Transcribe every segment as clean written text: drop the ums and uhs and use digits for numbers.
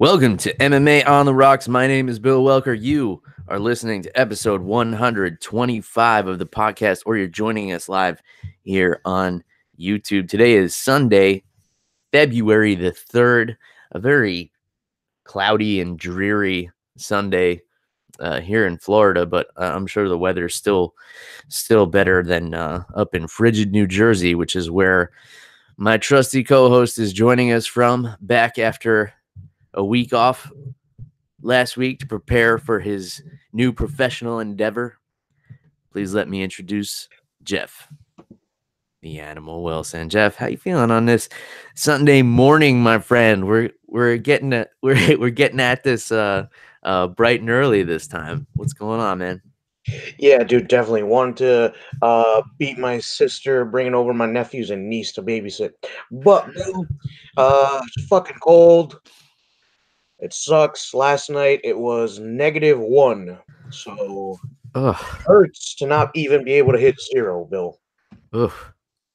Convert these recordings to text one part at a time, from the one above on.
Welcome to MMA on the Rocks. My name is Bill Welker. You are listening to episode 125 of the podcast, or you're joining us live here on YouTube. Today is Sunday, February the 3rd, a very cloudy and dreary Sunday here in Florida, but I'm sure the weather's still better than up in frigid New Jersey, which is where my trusty co-host is joining us from, back after a week off last week to prepare for his new professional endeavor. Please let me introduce Jeff, the Animal Wilson. Jeff, how you feeling on this Sunday morning, my friend? We're getting at this bright and early this time. What's going on, man? Yeah, dude, definitely wanted to beat my sister, bringing over my nephews and niece to babysit. But Bill, it's fucking cold. It sucks. Last night it was -1, so Ugh, hurts to not even be able to hit zero, Bill. ugh.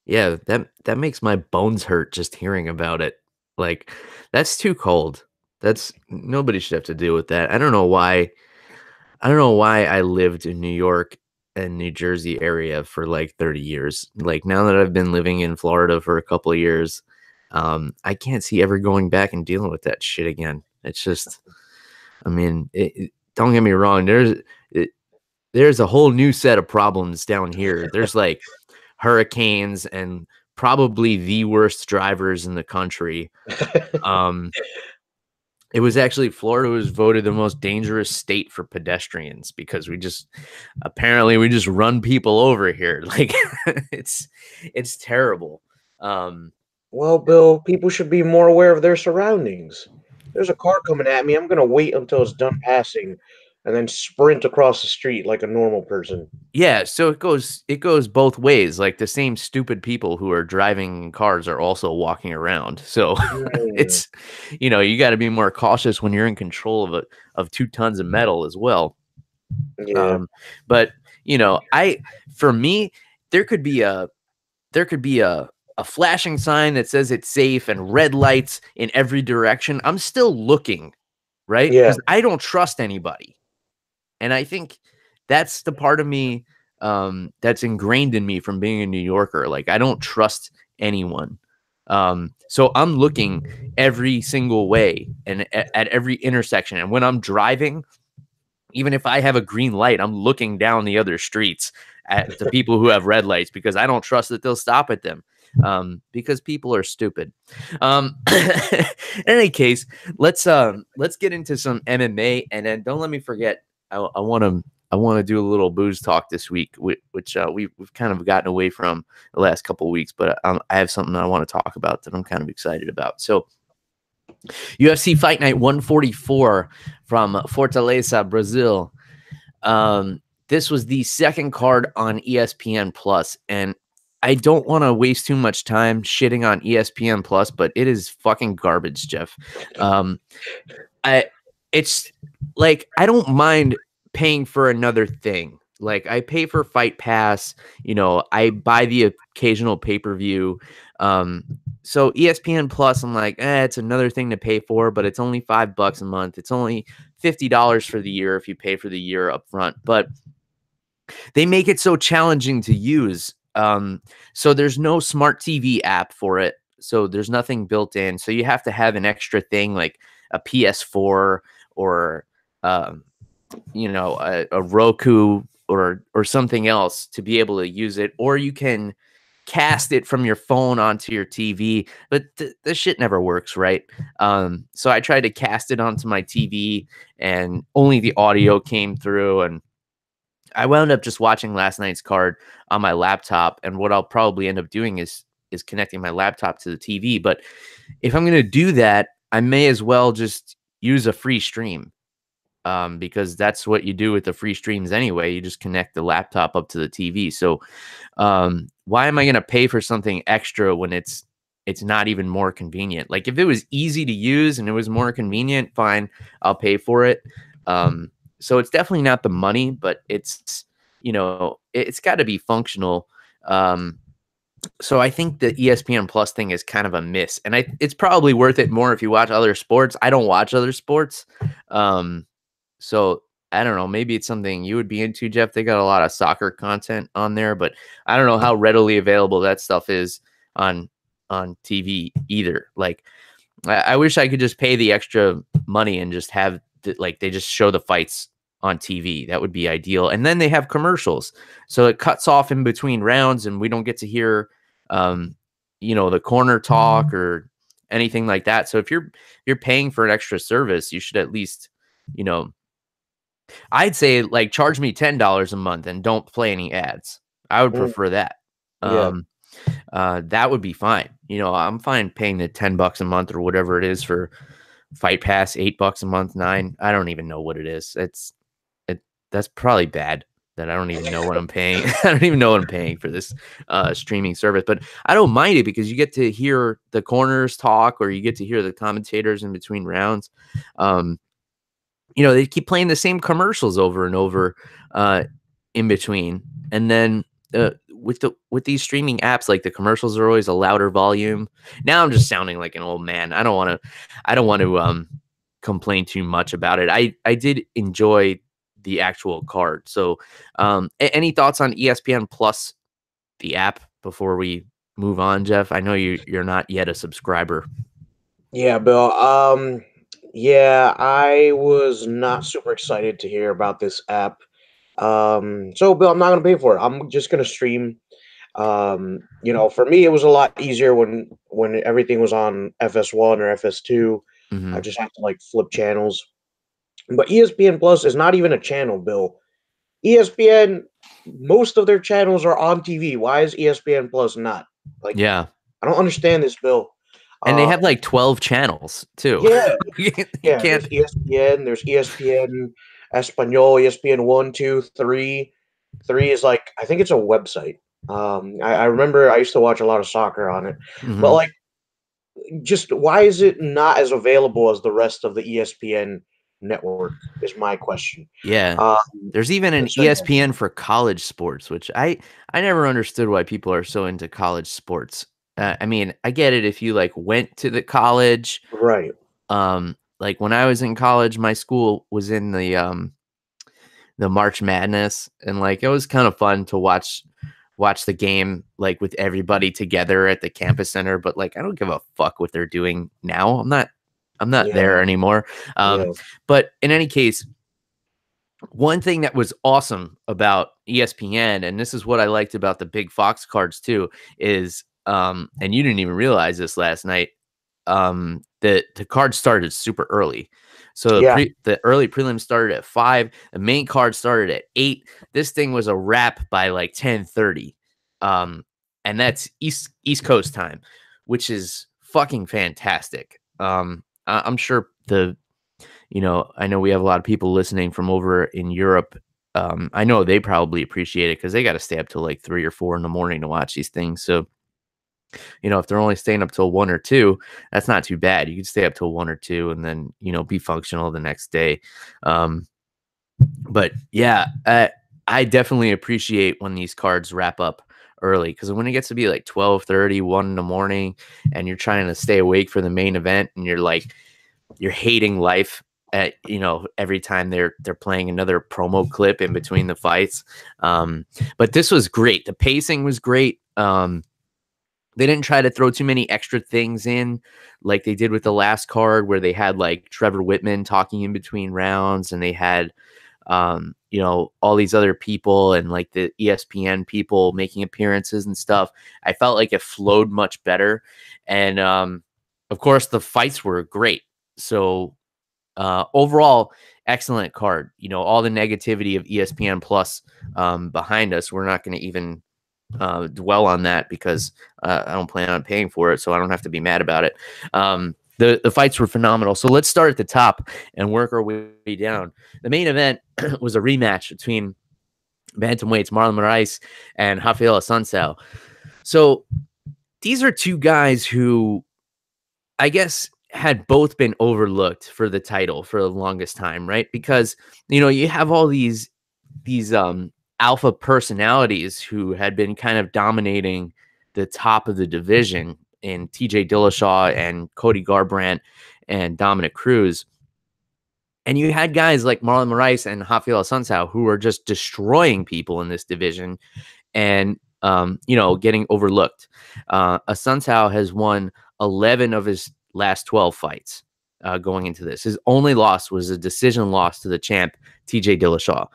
Yeah, that makes my bones hurt just hearing about it. Like, that's too cold. That's nobody should have to deal with that. I don't know why I lived in New York and New Jersey area for like 30 years. Like, now that I've been living in Florida for a couple of years, I can't see ever going back and dealing with that shit again. It's just, I mean, don't get me wrong. There's a whole new set of problems down here. There's like hurricanes and probably the worst drivers in the country. It was actually Florida was voted the most dangerous state for pedestrians because we just run people over here. Like, it's terrible. Well, Bill, people should be more aware of their surroundings. There's a car coming at me. I'm gonna wait until it's done passing, and then sprint across the street like a normal person. Yeah, so it goes both ways. Like, the same stupid people who are driving cars are also walking around. So Mm, it's, you got to be more cautious when you're in control of 2 tons of metal as well. yeah. Um, but for me, there could be a flashing sign that says it's safe and red lights in every direction. I'm still looking, right? Yeah. Because I don't trust anybody. And I think that's the part of me that's ingrained in me from being a New Yorker. Like, I don't trust anyone. So I'm looking every single way and at every intersection. And when I'm driving, even if I have a green light, I'm looking down the other streets at the people who have red lights because I don't trust that they'll stop at them. Because people are stupid. In any case, let's get into some MMA, and then don't let me forget. I want to do a little booze talk this week, which we've kind of gotten away from the last couple of weeks, but I have something I want to talk about that I'm kind of excited about. So, UFC Fight Night 144 from Fortaleza, Brazil. This was the second card on ESPN Plus, and I don't want to waste too much time shitting on ESPN Plus, but it is fucking garbage, Jeff. It's like, I don't mind paying for another thing. Like, I pay for Fight Pass, I buy the occasional pay-per-view. So ESPN Plus, I'm like, it's another thing to pay for, but it's only $5 a month. It's only $50 for the year if you pay for the year up front. But they make it so challenging to use. So there's no smart TV app for it. So there's nothing built in. So you have to have an extra thing like a PS4 or a Roku or something else to be able to use it. Or you can cast it from your phone onto your TV, but this shit never works, right? So I tried to cast it onto my TV, and only the audio came through, and I wound up just watching last night's card on my laptop. And what I'll probably end up doing is connecting my laptop to the TV. But if I'm going to do that, I may as well just use a free stream, because that's what you do with the free streams anyway. You just connect the laptop up to the TV. So why am I going to pay for something extra when it's not even more convenient? Like, if it was easy to use and it was more convenient, fine, I'll pay for it. So it's definitely not the money, but it's got to be functional. So I think the ESPN Plus thing is kind of a miss, and it's probably worth it more if you watch other sports. I don't watch other sports, so I don't know. Maybe it's something you would be into, Jeff. They got a lot of soccer content on there, but I don't know how readily available that stuff is on TV either. Like, I wish I could just pay the extra money and just have like they just show the fights on TV. That would be ideal. And then they have commercials, so it cuts off in between rounds, and we don't get to hear, um, the corner talk or anything like that. So if you're paying for an extra service, you should at least, you know, I'd say like charge me $10 a month and don't play any ads. I would Mm, prefer that. yeah. Um, that would be fine. I'm fine paying the $10 a month or whatever it is for Fight Pass, $8 a month, 9. I don't even know what it is. That's probably bad that I don't even know what I'm paying. I don't even know what I'm paying for this streaming service, but I don't mind it because you get to hear the corners talk, or you get to hear the commentators in between rounds. They keep playing the same commercials over and over in between. And then with these streaming apps, like the commercials are always a louder volume. Now I'm just sounding like an old man. I don't want to complain too much about it. I did enjoy the actual card. So any thoughts on ESPN Plus, the app, before we move on, Jeff? I know you're not yet a subscriber. Yeah, Bill. Yeah, I was not super excited to hear about this app. So Bill, I'm not gonna pay for it. I'm just gonna stream. For me, it was a lot easier when everything was on FS1 or FS2. I Hmm. just have to like flip channels. But ESPN Plus is not even a channel, Bill. ESPN, most of their channels are on TV. Why is ESPN Plus not? Like, Yeah. I don't understand this, Bill. And they Uh, have like 12 channels too. yeah, You yeah. can't. There's ESPN. There's ESPN Espanol. ESPN one, two, three. Three is like I think it's a website. I remember I used to watch a lot of soccer on it, but Mhm. like, just why is it not as available as the rest of the ESPN network? Is my question. Yeah. Um, There's even an so yeah, ESPN for college sports, which I never understood why people are so into college sports. I mean, I get it if you like went to the college. right. Like when I was in college, my school was in the March Madness, and like it was kind of fun to watch the game like with everybody together at the campus center. But like I don't give a fuck what they're doing now. I'm not Yeah, there anymore. yeah, But in any case, one thing that was awesome about ESPN, and this is what I liked about the big Fox cards too, is and you didn't even realize this last night, the card started super early. So yeah, the early prelim started at 5, the main card started at 8. This thing was a wrap by like 10:30. Um, and that's East Coast time, which is fucking fantastic. I'm sure I know we have a lot of people listening from over in Europe. I know they probably appreciate it because they got to stay up till like 3 or 4 in the morning to watch these things. So, if they're only staying up till 1 or 2, that's not too bad. You can stay up till 1 or 2 and then, be functional the next day. Um, but yeah, I definitely appreciate when these cards wrap up early, because when it gets to be like 12:30, 1 in the morning, and you're trying to stay awake for the main event, and you're hating life at every time they're playing another promo clip in between the fights. But this was great. The pacing was great. They didn't try to throw too many extra things in like they did with the last card, where they had like Trevor Whitman talking in between rounds, and they had all these other people and like the ESPN people making appearances and stuff. I felt like it flowed much better. And of course the fights were great. So overall, excellent card. All the negativity of ESPN Plus behind us, we're not going to even dwell on that, because I don't plan on paying for it, so I don't have to be mad about it. The fights were phenomenal. So let's start at the top and work our way down. The main event was a rematch between bantamweights Marlon Moraes and Raphael Assuncao. So these are two guys who, I guess, had both been overlooked for the title for the longest time, right? Because you have all these alpha personalities who had been kind of dominating the top of the division in TJ Dillashaw and Cody Garbrandt and Dominic Cruz. And you had guys like Marlon Moraes and Raphael Assuncao who were just destroying people in this division and, getting overlooked. Assuncao has won 11 of his last 12 fights going into this. His only loss was a decision loss to the champ, TJ Dillashaw.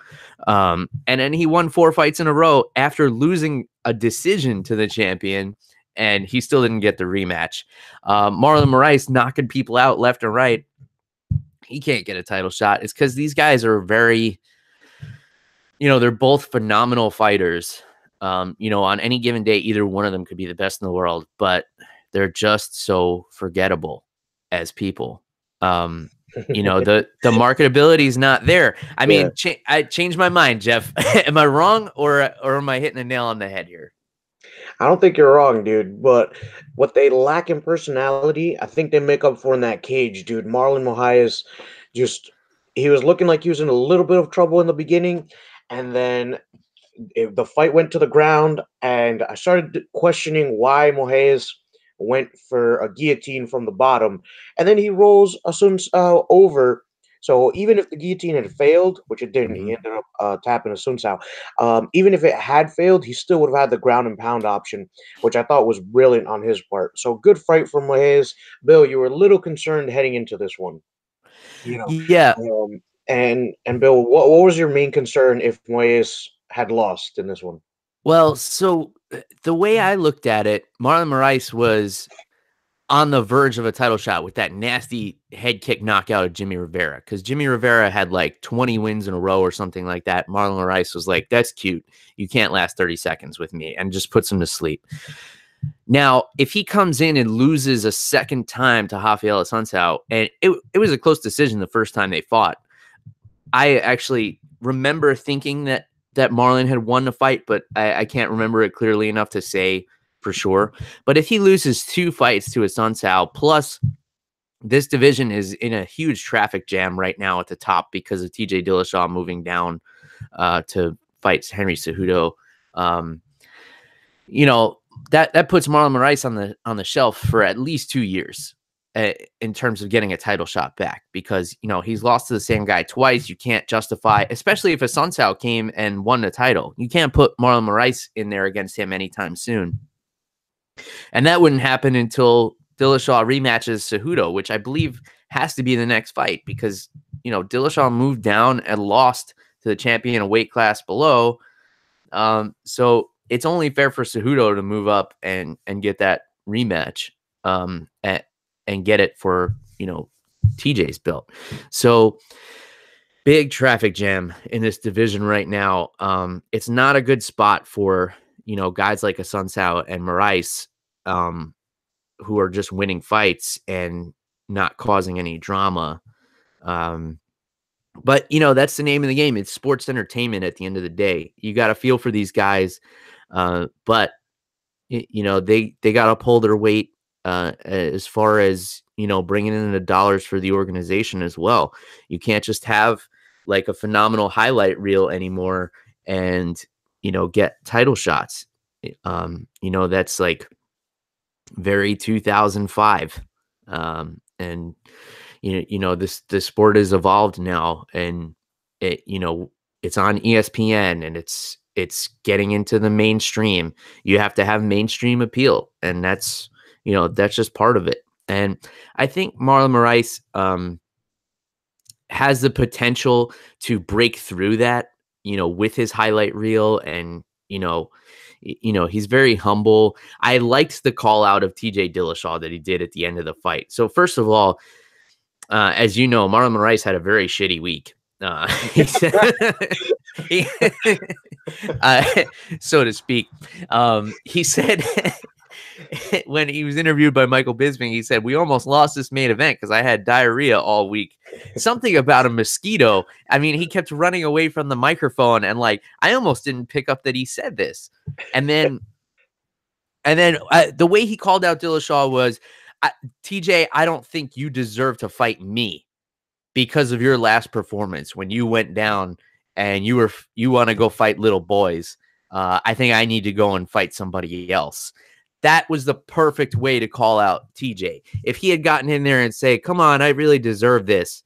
And then he won 4 fights in a row after losing a decision to the champion, and he still didn't get the rematch. Marlon Moraes knocking people out left and right. He can't get a title shot. It's because these guys are very, they're both phenomenal fighters. On any given day, either one of them could be the best in the world, but they're just so forgettable as people. The marketability is not there. I mean, I changed my mind, Jeff. Am I wrong or am I hitting the nail on the head here? I don't think you're wrong, dude. But what they lack in personality, I think they make up for in that cage, dude. Marlon Moraes, he was looking like he was in a little bit of trouble in the beginning, and then the fight went to the ground, and I started questioning why Moraes went for a guillotine from the bottom, and then he rolls Assuncao over. So even if the guillotine had failed, which it didn't, he ended up tapping Assuncao. Even if it had failed, he still would have had the ground and pound option, which I thought was brilliant on his part. So good fight from Moraes. Bill, you were a little concerned heading into this one. Yeah. And Bill, what was your main concern if Moraes had lost in this one? Well, so the way I looked at it, Marlon Moraes was on the verge of a title shot with that nasty head kick knockout of Jimmy Rivera, because Jimmy Rivera had like 20 wins in a row or something like that. Marlon Moraes was like, that's cute. You can't last 30 seconds with me, and just puts him to sleep. Now, if he comes in and loses a second time to Raphael Assuncao, and it was a close decision the first time they fought, I actually remember thinking that Marlon had won the fight, but I can't remember it clearly enough to say for sure. But if he loses 2 fights to Assuncao, plus this division is in a huge traffic jam right now at the top because of TJ Dillashaw moving down to fight Henry Cejudo. That puts Marlon Moraes on the shelf for at least 2 years in terms of getting a title shot back, because he's lost to the same guy twice. You can't justify, especially if Assuncao came and won the title, you can't put Marlon Moraes in there against him anytime soon. And that wouldn't happen until Dillashaw rematches Cejudo, which I believe has to be the next fight, because Dillashaw moved down and lost to the champion a weight class below. So it's only fair for Cejudo to move up and get that rematch and get it for TJ's belt. So big traffic jam in this division right now. It's not a good spot for guys like Assuncao and Moraes, who are just winning fights and not causing any drama. But that's the name of the game. It's sports entertainment at the end of the day. You got to feel for these guys, but they got to pull their weight as far as bringing in the dollars for the organization as well. You can't just have like a phenomenal highlight reel anymore and get title shots. That's like very 2005, and this sport has evolved now, and it's on ESPN, and it's getting into the mainstream. You have to have mainstream appeal, and that's just part of it. And I think Marlon Moraes has the potential to break through that, with his highlight reel, and he's very humble. I liked the call out of TJ Dillashaw that he did at the end of the fight. So first of all, as you know, Marlon Moraes had a very shitty week. So to speak. He said when he was interviewed by Michael Bisping, he said, "We almost lost this main event because I had diarrhea all week." Something about a mosquito. I mean, he kept running away from the microphone, and I almost didn't pick up that he said this. And then the way he called out Dillashaw was, TJ, I don't think you deserve to fight me because of your last performance when you went down and you want to go fight little boys. I think I need to go and fight somebody else. that was the perfect way to call out TJ. If he had gotten in there and say, come on, I really deserve this.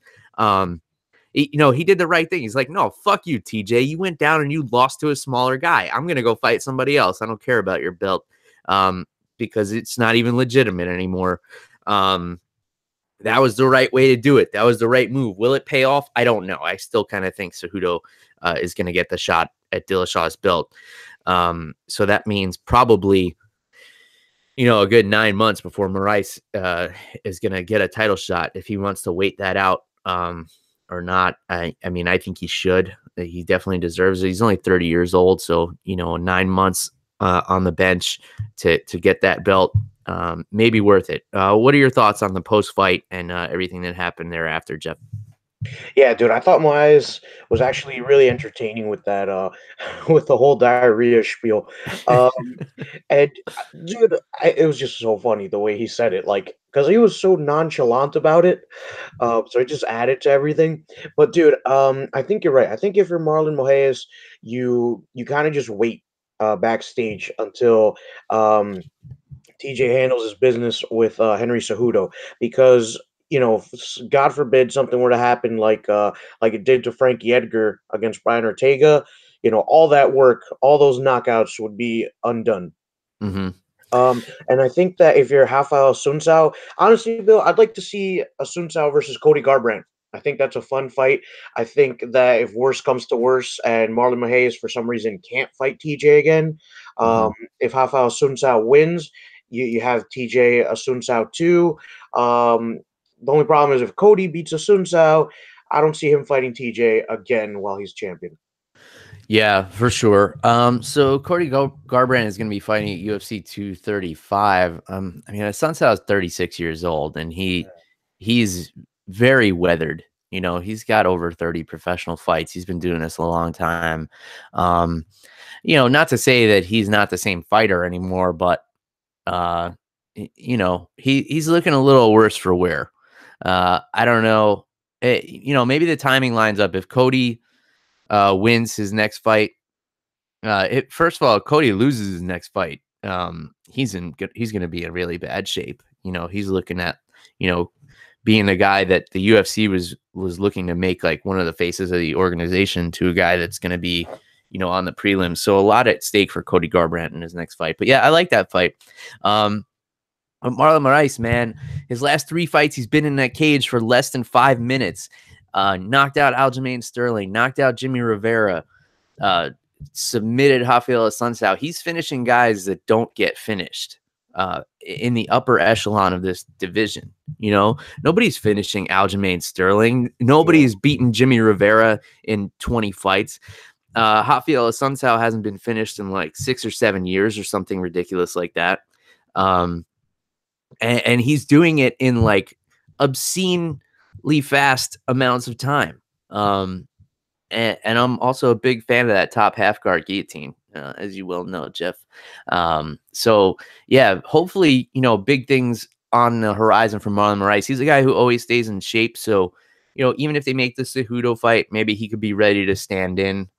He did the right thing. He's like, no, fuck you, TJ. You went down and you lost to a smaller guy. I'm going to go fight somebody else. I don't care about your belt because it's not even legitimate anymore. That was the right way to do it. That was the right move. Will it pay off? I don't know. I still kind of think Cejudo is going to get the shot at Dillashaw's belt. So that means probably, a good 9 months before Moraes is going to get a title shot if he wants to wait that out or not. I mean, I think he should. He definitely deserves it. He's only 30 years old. So, 9 months on the bench to get that belt, maybe worth it. What are your thoughts on the post-fight and everything that happened thereafter, Jeff? Yeah, dude, I thought Moraes was actually really entertaining with that, with the whole diarrhea spiel. Um, and dude, it was just so funny the way he said it, like, because he was so nonchalant about it. So it just added to everything. But dude, I think you're right. I think if you're Marlon Moraes, you kind of just wait backstage until TJ handles his business with Henry Cejudo because God forbid something were to happen like it did to Frankie Edgar against Brian Ortega. All that work, all those knockouts would be undone. Mm-hmm. And I think that if you're Raphael Assuncao, honestly, Bill, I'd like to see Assuncao versus Cody Garbrandt. I think that's a fun fight. I think that if worse comes to worse and Marlon Moraes for some reason can't fight TJ again, Mm-hmm. if Raphael Assuncao wins, you have TJ Assuncao too. The only problem is if Cody beats Assuncao, I don't see him fighting TJ again while he's champion. Yeah, for sure. So Cody Garbrandt is going to be fighting at UFC 235. I mean, Assuncao is 36 years old, and he's very weathered. He's got over 30 professional fights. He's been doing this a long time. Not to say that he's not the same fighter anymore, but he's looking a little worse for wear. I don't know. Maybe the timing lines up. If Cody wins his next fight, first of all, Cody loses his next fight, he's going to be in really bad shape. He's looking at, being the guy that the UFC was looking to make like one of the faces of the organization to a guy that's going to be, on the prelims. So a lot at stake for Cody Garbrandt in his next fight. But yeah, I like that fight. Marlon Moraes, man, his last 3 fights, he's been in that cage for less than 5 minutes. Knocked out Aljamain Sterling, knocked out Jimmy Rivera, submitted Raphael Assuncao. He's finishing guys that don't get finished in the upper echelon of this division. Nobody's finishing Aljamain Sterling. Nobody's beaten Jimmy Rivera in 20 fights. Raphael Assuncao hasn't been finished in like 6 or 7 years or something ridiculous like that. And he's doing it in like obscenely fast amounts of time. And I'm also a big fan of that top half guard guillotine, as you well know, Jeff. So yeah, hopefully, big things on the horizon for Marlon Moraes. He's a guy who always stays in shape. So, even if they make the Cejudo fight, maybe he could be ready to stand in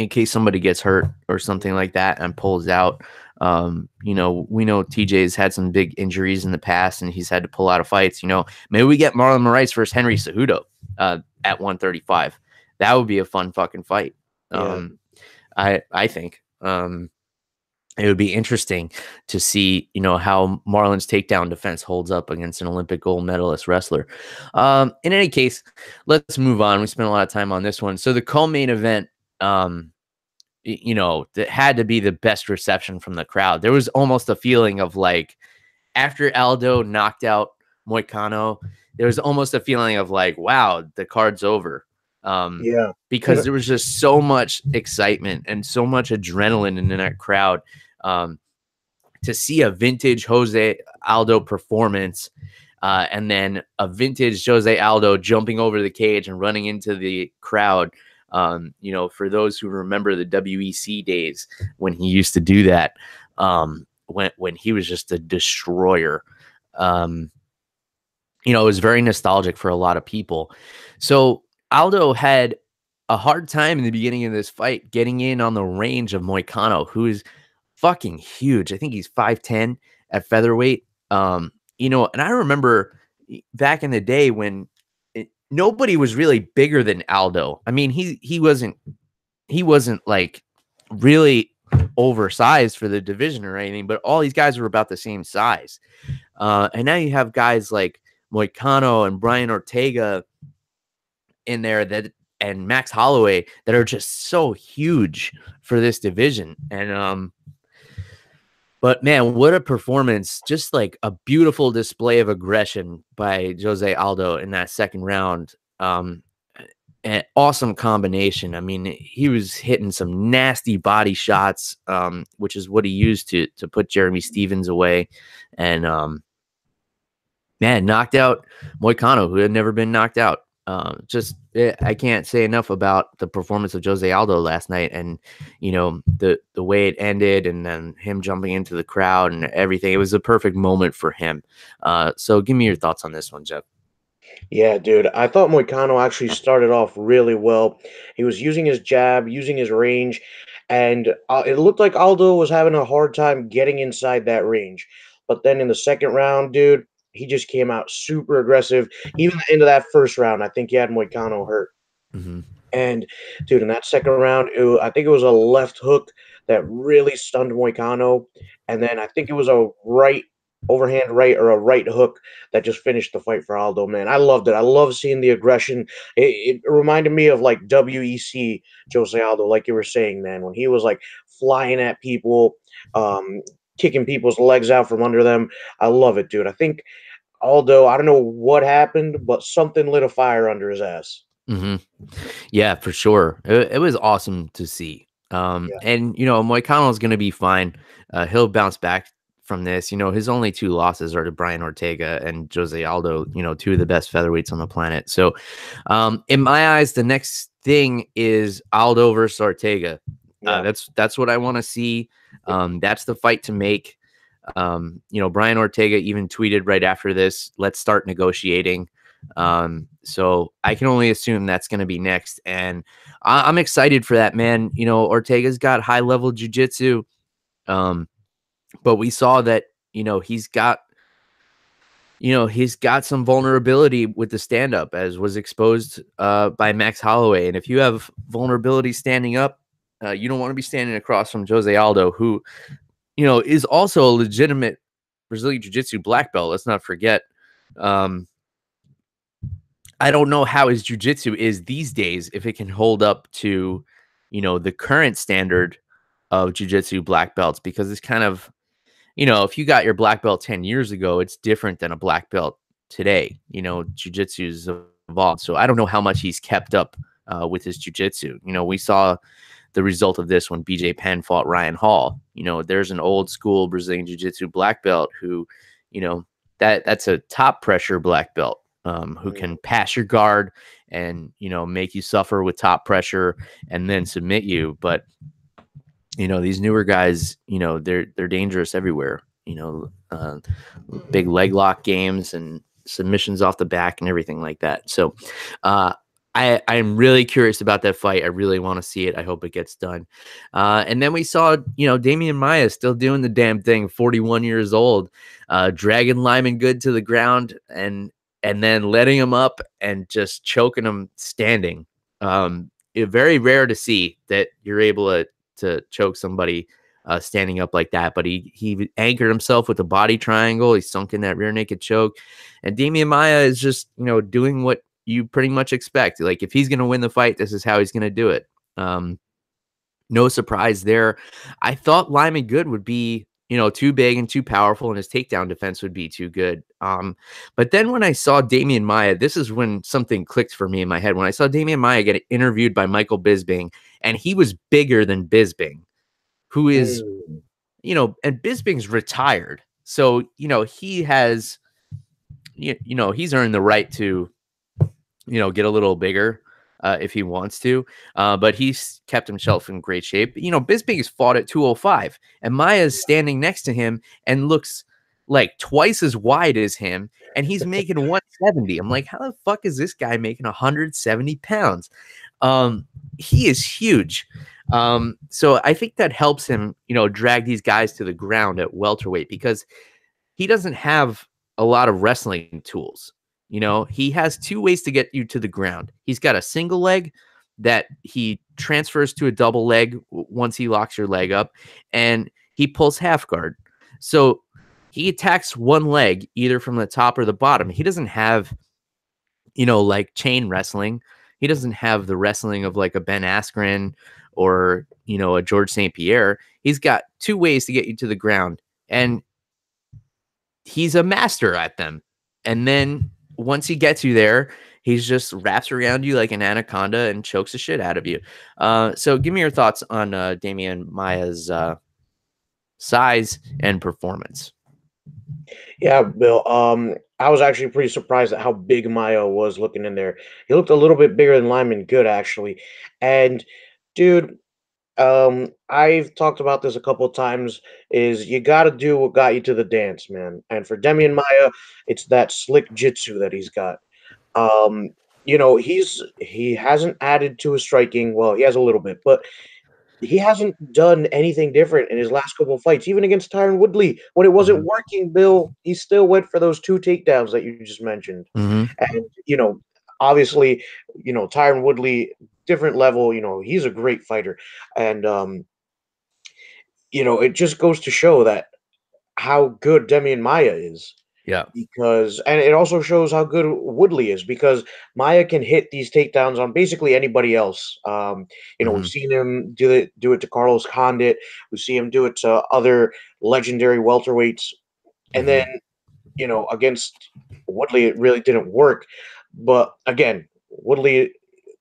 case somebody gets hurt or something like that and pulls out. We know TJ's had some big injuries in the past and he's had to pull out of fights. Maybe we get Marlon Moraes versus Henry Cejudo at 135. That would be a fun fucking fight. I think it would be interesting to see, how Marlon's takedown defense holds up against an Olympic gold medalist wrestler. In any case, let's move on. We spent a lot of time on this one. So the co-main event, that had to be the best reception from the crowd. There was almost a feeling of like, after Aldo knocked out Moicano, there was almost a feeling of like, wow, the card's over. Because there was just so much excitement and so much adrenaline in that crowd. To see a vintage Jose Aldo performance, and then a vintage Jose Aldo jumping over the cage and running into the crowd. For those who remember the WEC days when he used to do that, when he was just a destroyer, it was very nostalgic for a lot of people. So Aldo had a hard time in the beginning of this fight getting in on the range of Moicano, who is fucking huge. I think he's 5'10" at featherweight. And I remember back in the day when nobody was really bigger than Aldo. I mean, he wasn't like really oversized for the division or anything, but all these guys were about the same size. And now you have guys like Moicano and Brian Ortega in there and Max Holloway that are just so huge for this division. And but man, what a performance. Just like a beautiful display of aggression by Jose Aldo in that second round. An awesome combination. I mean, he was hitting some nasty body shots, which is what he used to put Jeremy Stevens away. And man, knocked out Moicano, who had never been knocked out. I can't say enough about the performance of Jose Aldo last night, and the way it ended, and then him jumping into the crowd and everything. It was a perfect moment for him. So give me your thoughts on this one, Jeff. Yeah, dude. I thought Moicano actually started off really well. He was using his jab, using his range, and it looked like Aldo was having a hard time getting inside that range. But then in the second round, dude, he just came out super aggressive. Even into that first round, I think he had Moicano hurt. Mm-hmm. And dude, in that second round, I think it was a left hook that really stunned Moicano, and then I think it was a right overhand right or a right hook that just finished the fight for Aldo. Man, I loved it. I love seeing the aggression. It reminded me of like WEC Jose Aldo, like you were saying, man, when he was like flying at people, um, kicking people's legs out from under them. I love it, dude. I think Aldo, I don't know what happened, but something lit a fire under his ass. Mm-hmm. Yeah, for sure. It was awesome to see. Yeah. And Moicano is going to be fine. He'll bounce back from this. His only two losses are to Brian Ortega and Jose Aldo. Two of the best featherweights on the planet. So, in my eyes, the next thing is Aldo versus Ortega. Yeah. That's what I want to see. That's the fight to make. Brian Ortega even tweeted right after this, "Let's start negotiating." So I can only assume that's going to be next, and I'm excited for that, man. Ortega's got high level jiu-jitsu, but we saw that he's got some vulnerability with the stand up, as was exposed by Max Holloway. And if you have vulnerability standing up, you don't want to be standing across from Jose Aldo, who is also a legitimate Brazilian jiu-jitsu black belt. Let's not forget. I don't know how his jiu-jitsu is these days, if it can hold up to, the current standard of jiu-jitsu black belts, because it's kind of, if you got your black belt 10 years ago, it's different than a black belt today. Jiu-jitsu is evolved. So I don't know how much he's kept up with his jiu-jitsu. We saw the result of this when BJ Penn fought Ryan Hall. There's an old school Brazilian jiu-jitsu black belt who, that's a top pressure black belt. Who can pass your guard and make you suffer with top pressure and then submit you. But these newer guys, they're dangerous everywhere. Big leg lock games and submissions off the back and everything like that. So I'm really curious about that fight. I really want to see it. I hope it gets done. And then we saw, Damian Maia still doing the damn thing, 41 years old, dragging Lyman Good to the ground and then letting him up and just choking him standing. It's very rare to see that you're able to choke somebody standing up like that. But he anchored himself with a body triangle. He sunk in that rear naked choke. And Damian Maia is just, doing what you pretty much expect. Like, if he's going to win the fight, this is how he's going to do it. No surprise there. I thought Lyman Good would be, too big and too powerful, and his takedown defense would be too good. But then when I saw Damian Maia, this is when something clicked for me in my head. When I saw Damian Maia get interviewed by Michael Bisping, and he was bigger than Bisping, who is, and Bisping's retired. So, he has, he's earned the right to, get a little bigger if he wants to. But he's kept himself in great shape. Bisping has fought at 205, and Maia's standing next to him and looks like twice as wide as him, and he's making 170. I'm like, how the fuck is this guy making 170 pounds? He is huge. So I think that helps him, drag these guys to the ground at welterweight because he doesn't have a lot of wrestling tools. He has two ways to get you to the ground. He's got a single leg that he transfers to a double leg once he locks your leg up, and he pulls half guard. So he attacks one leg either from the top or the bottom. He doesn't have, like chain wrestling. He doesn't have the wrestling of like a Ben Askren or, a George St. Pierre. He's got two ways to get you to the ground, and he's a master at them. And then once he gets you there, he's just wraps around you like an anaconda and chokes the shit out of you. So give me your thoughts on Damian Maia's size and performance. Yeah, Bill. I was actually pretty surprised at how big Maia was looking in there. He looked a little bit bigger than Lyman Good, actually. And dude, I've talked about this a couple of times, is you gotta do what got you to the dance, man. And for Demian Maia, it's that slick jitsu that he's got. Um, he hasn't added to his striking. Well, he has a little bit, but he hasn't done anything different in his last couple of fights, even against Tyron Woodley. When it wasn't working, Bill, he still went for those 2 takedowns that you just mentioned. Mm-hmm. And, obviously, Tyron Woodley, different level, he's a great fighter. And, it just goes to show that how good Demian Maia is. Yeah. And it also shows how good Woodley is, because Maia can hit these takedowns on basically anybody else. We've seen him do it to Carlos Condit. We see him do it to other legendary welterweights. And then, against Woodley, it really didn't work. But again, Woodley,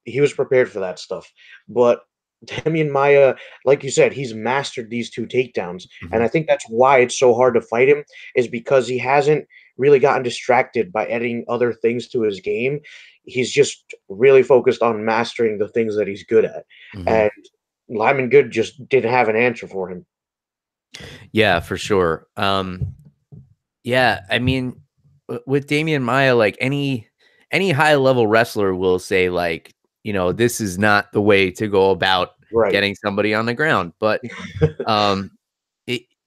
he was prepared for that stuff. But Demian Maia, like you said, he's mastered these 2 takedowns. And I think that's why it's so hard to fight him, is because he hasn't really gotten distracted by adding other things to his game. He's just really focused on mastering the things that he's good at. And Lyman Good just didn't have an answer for him. Yeah, for sure. Yeah, I mean, with Damian Maia, like any high level wrestler will say, like, this is not the way to go about getting somebody on the ground. But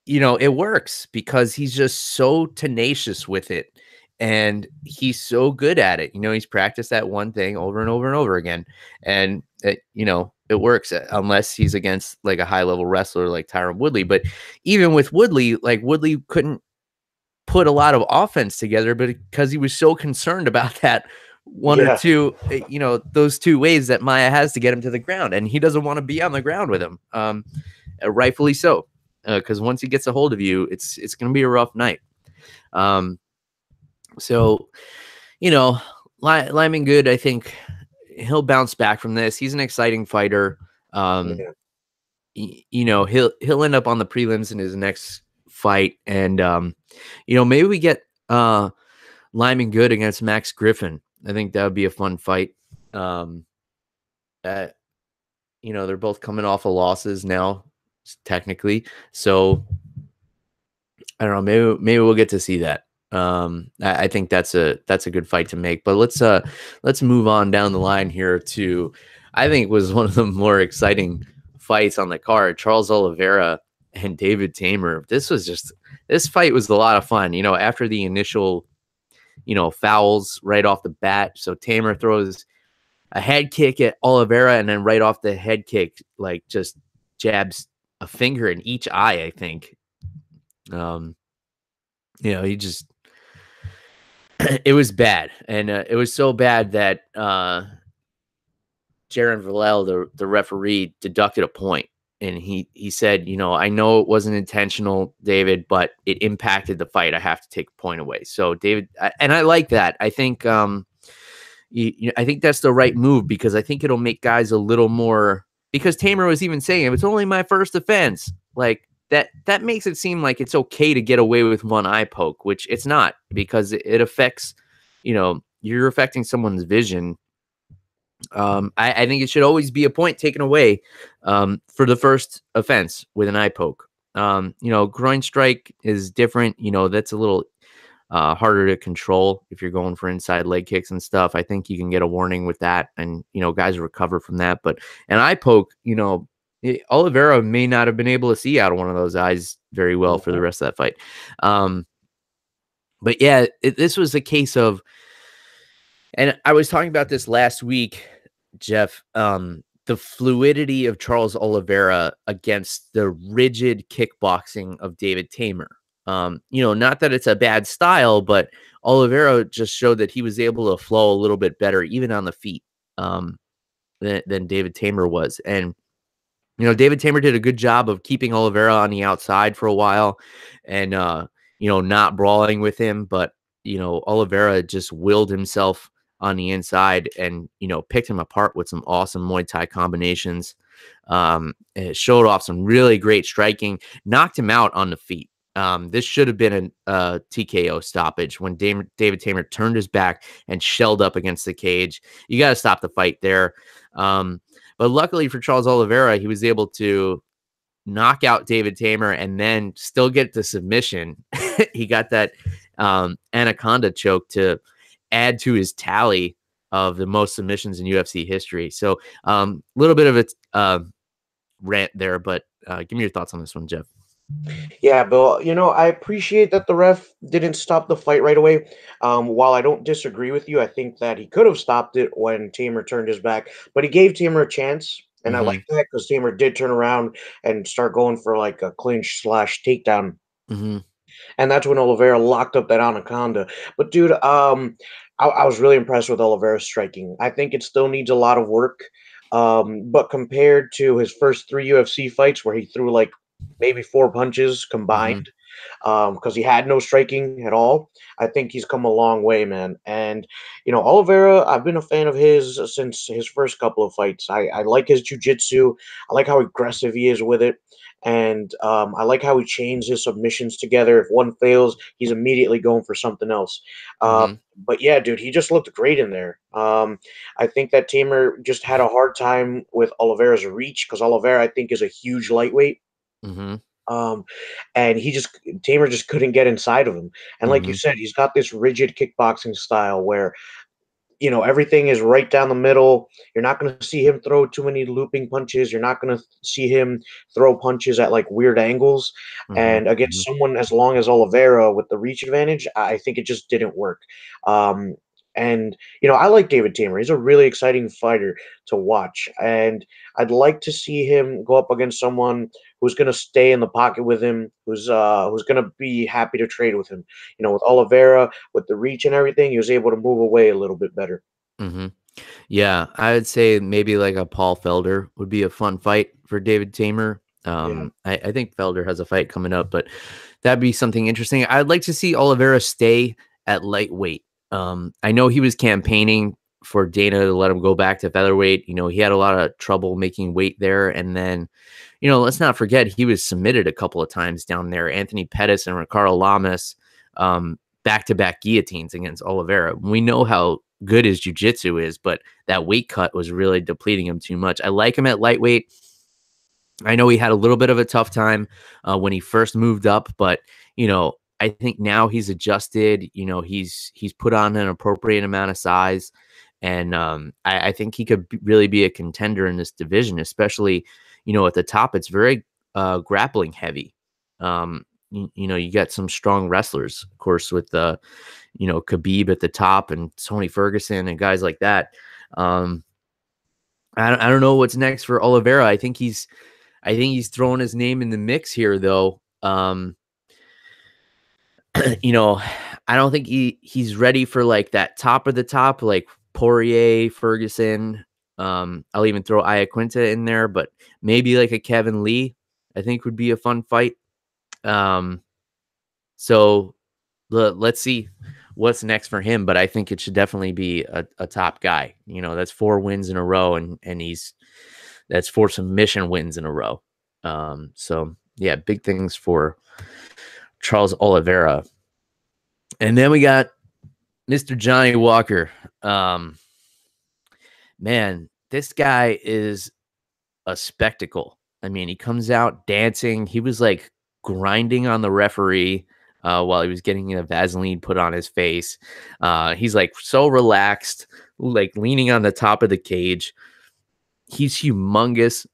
it works because he's just so tenacious with it, and he's so good at it. He's practiced that one thing over and over and over again, and it works unless he's against like a high level wrestler like Tyron Woodley. But even with Woodley, like Woodley couldn't put a lot of offense together, but because he was so concerned about that one or two, those 2 ways that Maia has to get him to the ground, and he doesn't want to be on the ground with him. Rightfully so, because once he gets a hold of you, it's going to be a rough night. So, Lyman Good, I think he'll bounce back from this. He's an exciting fighter. He'll end up on the prelims in his next fight, and maybe we get Lyman Good against Max Griffin. I think that would be a fun fight. They're both coming off of losses now, technically. So I don't know. Maybe we'll get to see that. I think that's a good fight to make. But let's move on down the line here to, I think, was one of the more exciting fights on the card. Charles Oliveira and David Tamer. This fight was a lot of fun. After the initial fouls right off the bat. So Tamer throws a head kick at Oliveira, and then right off the head kick, like, just jabs a finger in each eye, I think. He just, it was bad. And it was so bad that Jaron Villel, the referee, deducted a point. And he said, I know it wasn't intentional, David, but it impacted the fight. I have to take a point away. So David, and I like that. I think I think that's the right move, because I think it'll make guys a little more, because Tamer was even saying, it's only my first offense. Like that makes it seem like it's okay to get away with one eye poke, which it's not, because it affects, you're affecting someone's vision. I think it should always be a point taken away for the first offense with an eye poke. Groin strike is different. That's a little harder to control if you're going for inside leg kicks and stuff. I think you can get a warning with that, and guys recover from that. But an eye poke, Oliveira may not have been able to see out of one of those eyes very well for the rest of that fight. But yeah, this was a case of, and I was talking about this last week, Jeff, the fluidity of Charles Oliveira against the rigid kickboxing of David Tamer. Not that it's a bad style, but Oliveira just showed that he was able to flow a little bit better, even on the feet, than David Tamer was. And, David Tamer did a good job of keeping Oliveira on the outside for a while and, not brawling with him. But, Oliveira just willed himself on the inside and, picked him apart with some awesome Muay Thai combinations. It showed off some really great striking, knocked him out on the feet. This should have been a TKO stoppage when David Tamer turned his back and shelled up against the cage. You got to stop the fight there. But luckily for Charles Oliveira, he was able to knock out David Tamer and then still get the submission. He got that anaconda choke to add to his tally of the most submissions in UFC history. So a little bit of a rant there, but give me your thoughts on this one, Jeff. Yeah, Bill, I appreciate that the ref didn't stop the fight right away. While I don't disagree with you, I think that he could have stopped it when Tamer turned his back, but he gave Tamer a chance. And I like that because Tamer did turn around and start going for like a clinch / takedown. And that's when Oliveira locked up that anaconda. But dude, I was really impressed with Oliveira's striking. I think it still needs a lot of work. But compared to his first 3 UFC fights where he threw like maybe 4 punches combined, because he had no striking at all, I think he's come a long way, man. And Oliveira, I've been a fan of his since his first couple of fights. I like his jiu-jitsu. I like how aggressive he is with it. And I like how he chains his submissions together. If one fails, he's immediately going for something else. But yeah, dude, he just looked great in there. I think that Tamer just had a hard time with Oliveira's reach because Oliveira, I think, is a huge lightweight. And Tamer just couldn't get inside of him. And like you said, he's got this rigid kickboxing style where everything is right down the middle. You're not going to see him throw too many looping punches. You're not going to see him throw punches at like weird angles. And against someone as long as Oliveira with the reach advantage, I think it just didn't work. And I like David Tamer. He's a really exciting fighter to watch, and I'd like to see him go up against someone who's going to stay in the pocket with him, who's going to be happy to trade with him. With Oliveira, with the reach and everything, he was able to move away a little bit better. Yeah, I would say maybe like a Paul Felder would be a fun fight for David Tamer. I think Felder has a fight coming up, but that'd be something interesting. I'd like to see Oliveira stay at lightweight. I know he was campaigning for Dana to let him go back to featherweight. He had a lot of trouble making weight there. And then, let's not forget, he was submitted a couple of times down there. Anthony Pettis and Ricardo Lamas, back-to-back guillotines against Oliveira. We know how good his jiu-jitsu is, but that weight cut was really depleting him too much. I like him at lightweight. I know he had a little bit of a tough time when he first moved up, but, I think now he's adjusted. He's put on an appropriate amount of size, and I think he could really be a contender in this division, especially at the top. It's very grappling heavy. You got some strong wrestlers, of course, with Khabib at the top and Tony Ferguson and guys like that. I don't know what's next for Oliveira. I think he's throwing his name in the mix here, though. I don't think he's ready for like that top of the top, like Poirier, Ferguson. I'll even throw Iaquinta in there, but maybe like a Kevin Lee, I think would be a fun fight. So let's see what's next for him, but I think it should definitely be a top guy. That's 4 wins in a row, and that's 4 submission wins in a row. So yeah, big things for Charles Oliveira. And then we got Mr. Johnny Walker. Man, this guy is a spectacle. I mean, he comes out dancing. He was like grinding on the referee while he was getting a Vaseline put on his face. He's like so relaxed, like leaning on the top of the cage. He's humongous.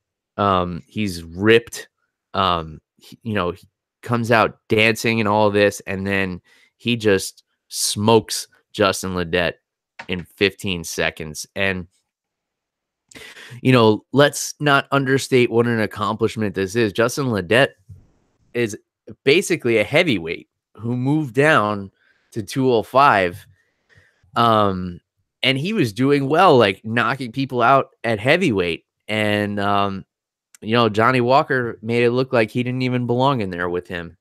He's ripped. He comes out dancing and all this, and then he just smokes Justin Ledet in 15 seconds. And let's not understate what an accomplishment this is. Justin Ledet is basically a heavyweight who moved down to 205. And he was doing well, like knocking people out at heavyweight. And Johnny Walker made it look like he didn't even belong in there with him.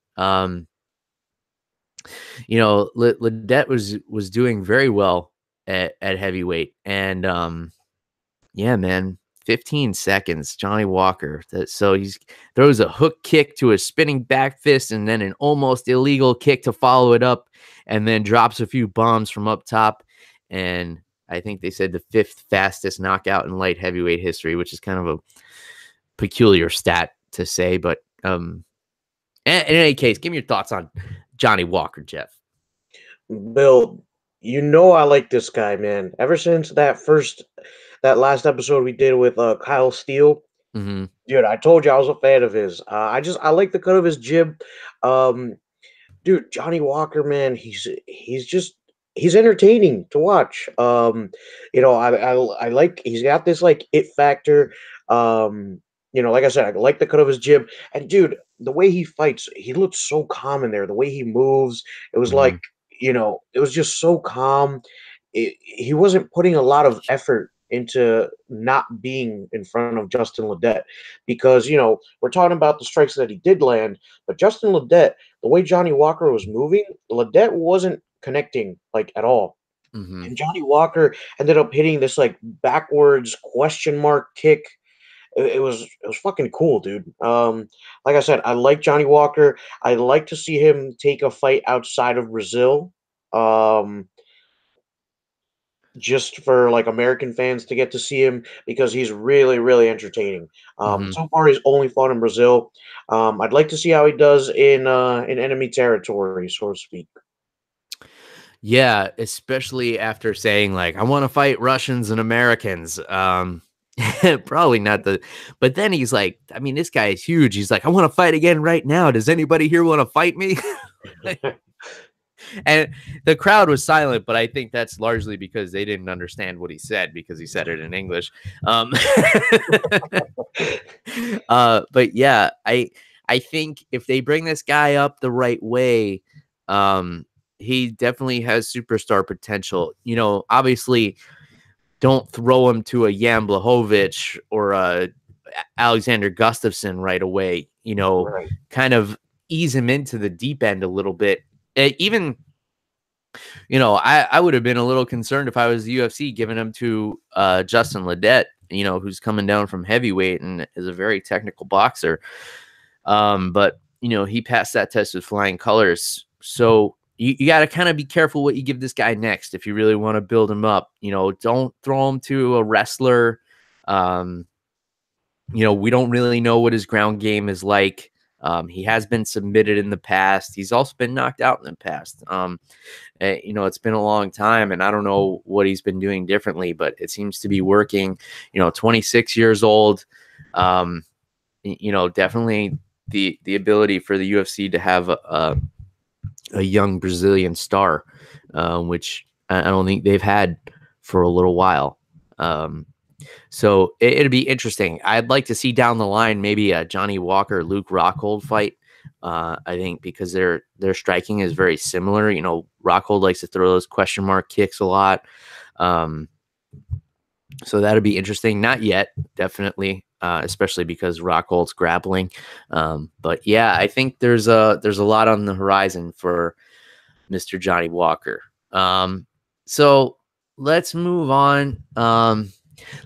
Ledet was doing very well at heavyweight. And yeah, man, 15 seconds, Johnny Walker. So he throws a hook kick to a spinning back fist and then an almost illegal kick to follow it up, and then drops a few bombs from up top. And I think they said the 5th fastest knockout in light heavyweight history, which is kind of a peculiar stat to say. But in any case, give me your thoughts on Johnny Walker, Jeff. Bill, I like this guy, man. Ever since that last episode we did with Kyle Steele, Mm-hmm. dude, I told you I was a fan of his. I like the cut of his jib. Dude, Johnny Walker, man, he's entertaining to watch. I like he's got this like it factor. Like I said, I like the cut of his jib, and dude, the way he fights, he looks so calm in there. The way he moves, it was Mm-hmm. like it was just so calm. He wasn't putting a lot of effort into not being in front of Justin Ledet, because we're talking about the strikes that he did land, but Justin Ledet, the way Johnny Walker was moving, Ledet wasn't connecting like at all. Mm-hmm. And Johnny Walker ended up hitting this like backwards question mark kick. It was fucking cool, dude. Like I said, I like Johnny Walker. I'd like to see him take a fight outside of Brazil. Just for like American fans to get to see him, because he's really, really entertaining. Mm-hmm. So far he's only fought in Brazil. I'd like to see how he does in enemy territory, so to speak. Yeah, especially after saying like I want to fight Russians and Americans. Probably not but then he's like, I mean, this guy is huge. He's like, I want to fight again right now. Does anybody here want to fight me? And the crowd was silent, but I think that's largely because they didn't understand what he said, because he said it in English. But yeah, I think if they bring this guy up the right way, he definitely has superstar potential. Obviously, don't throw him to a Jan Blachowicz or a Alexander Gustafsson right away. Right. Kind of ease him into the deep end a little bit. Even, I would have been a little concerned if I was the UFC giving him to Justin Ledet, who's coming down from heavyweight and is a very technical boxer. But, he passed that test with flying colors. So you got to kind of be careful what you give this guy next if you really want to build him up. Don't throw him to a wrestler. We don't really know what his ground game is like. He has been submitted in the past. He's also been knocked out in the past. It's been a long time, and I don't know what he's been doing differently, but it seems to be working. 26 years old. Definitely the ability for the UFC to have a young Brazilian star, which I don't think they've had for a little while. So it'd be interesting. I'd like to see down the line maybe a Johnny Walker, Luke Rockhold fight. I think because their striking is very similar. Rockhold likes to throw those question mark kicks a lot. So that'd be interesting. Not yet, definitely, especially because Rockhold's grappling. But yeah, I think there's a lot on the horizon for Mr. Johnny Walker. So let's move on.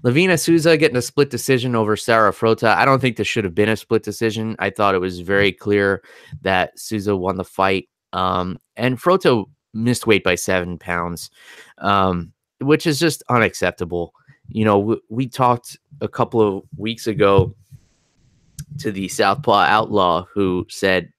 Lavina Souza getting a split decision over Sarah Frota. I don't think this should have been a split decision. I thought it was very clear that Souza won the fight. And Frota missed weight by 7 pounds, which is just unacceptable. We talked a couple of weeks ago to the Southpaw Outlaw, who said,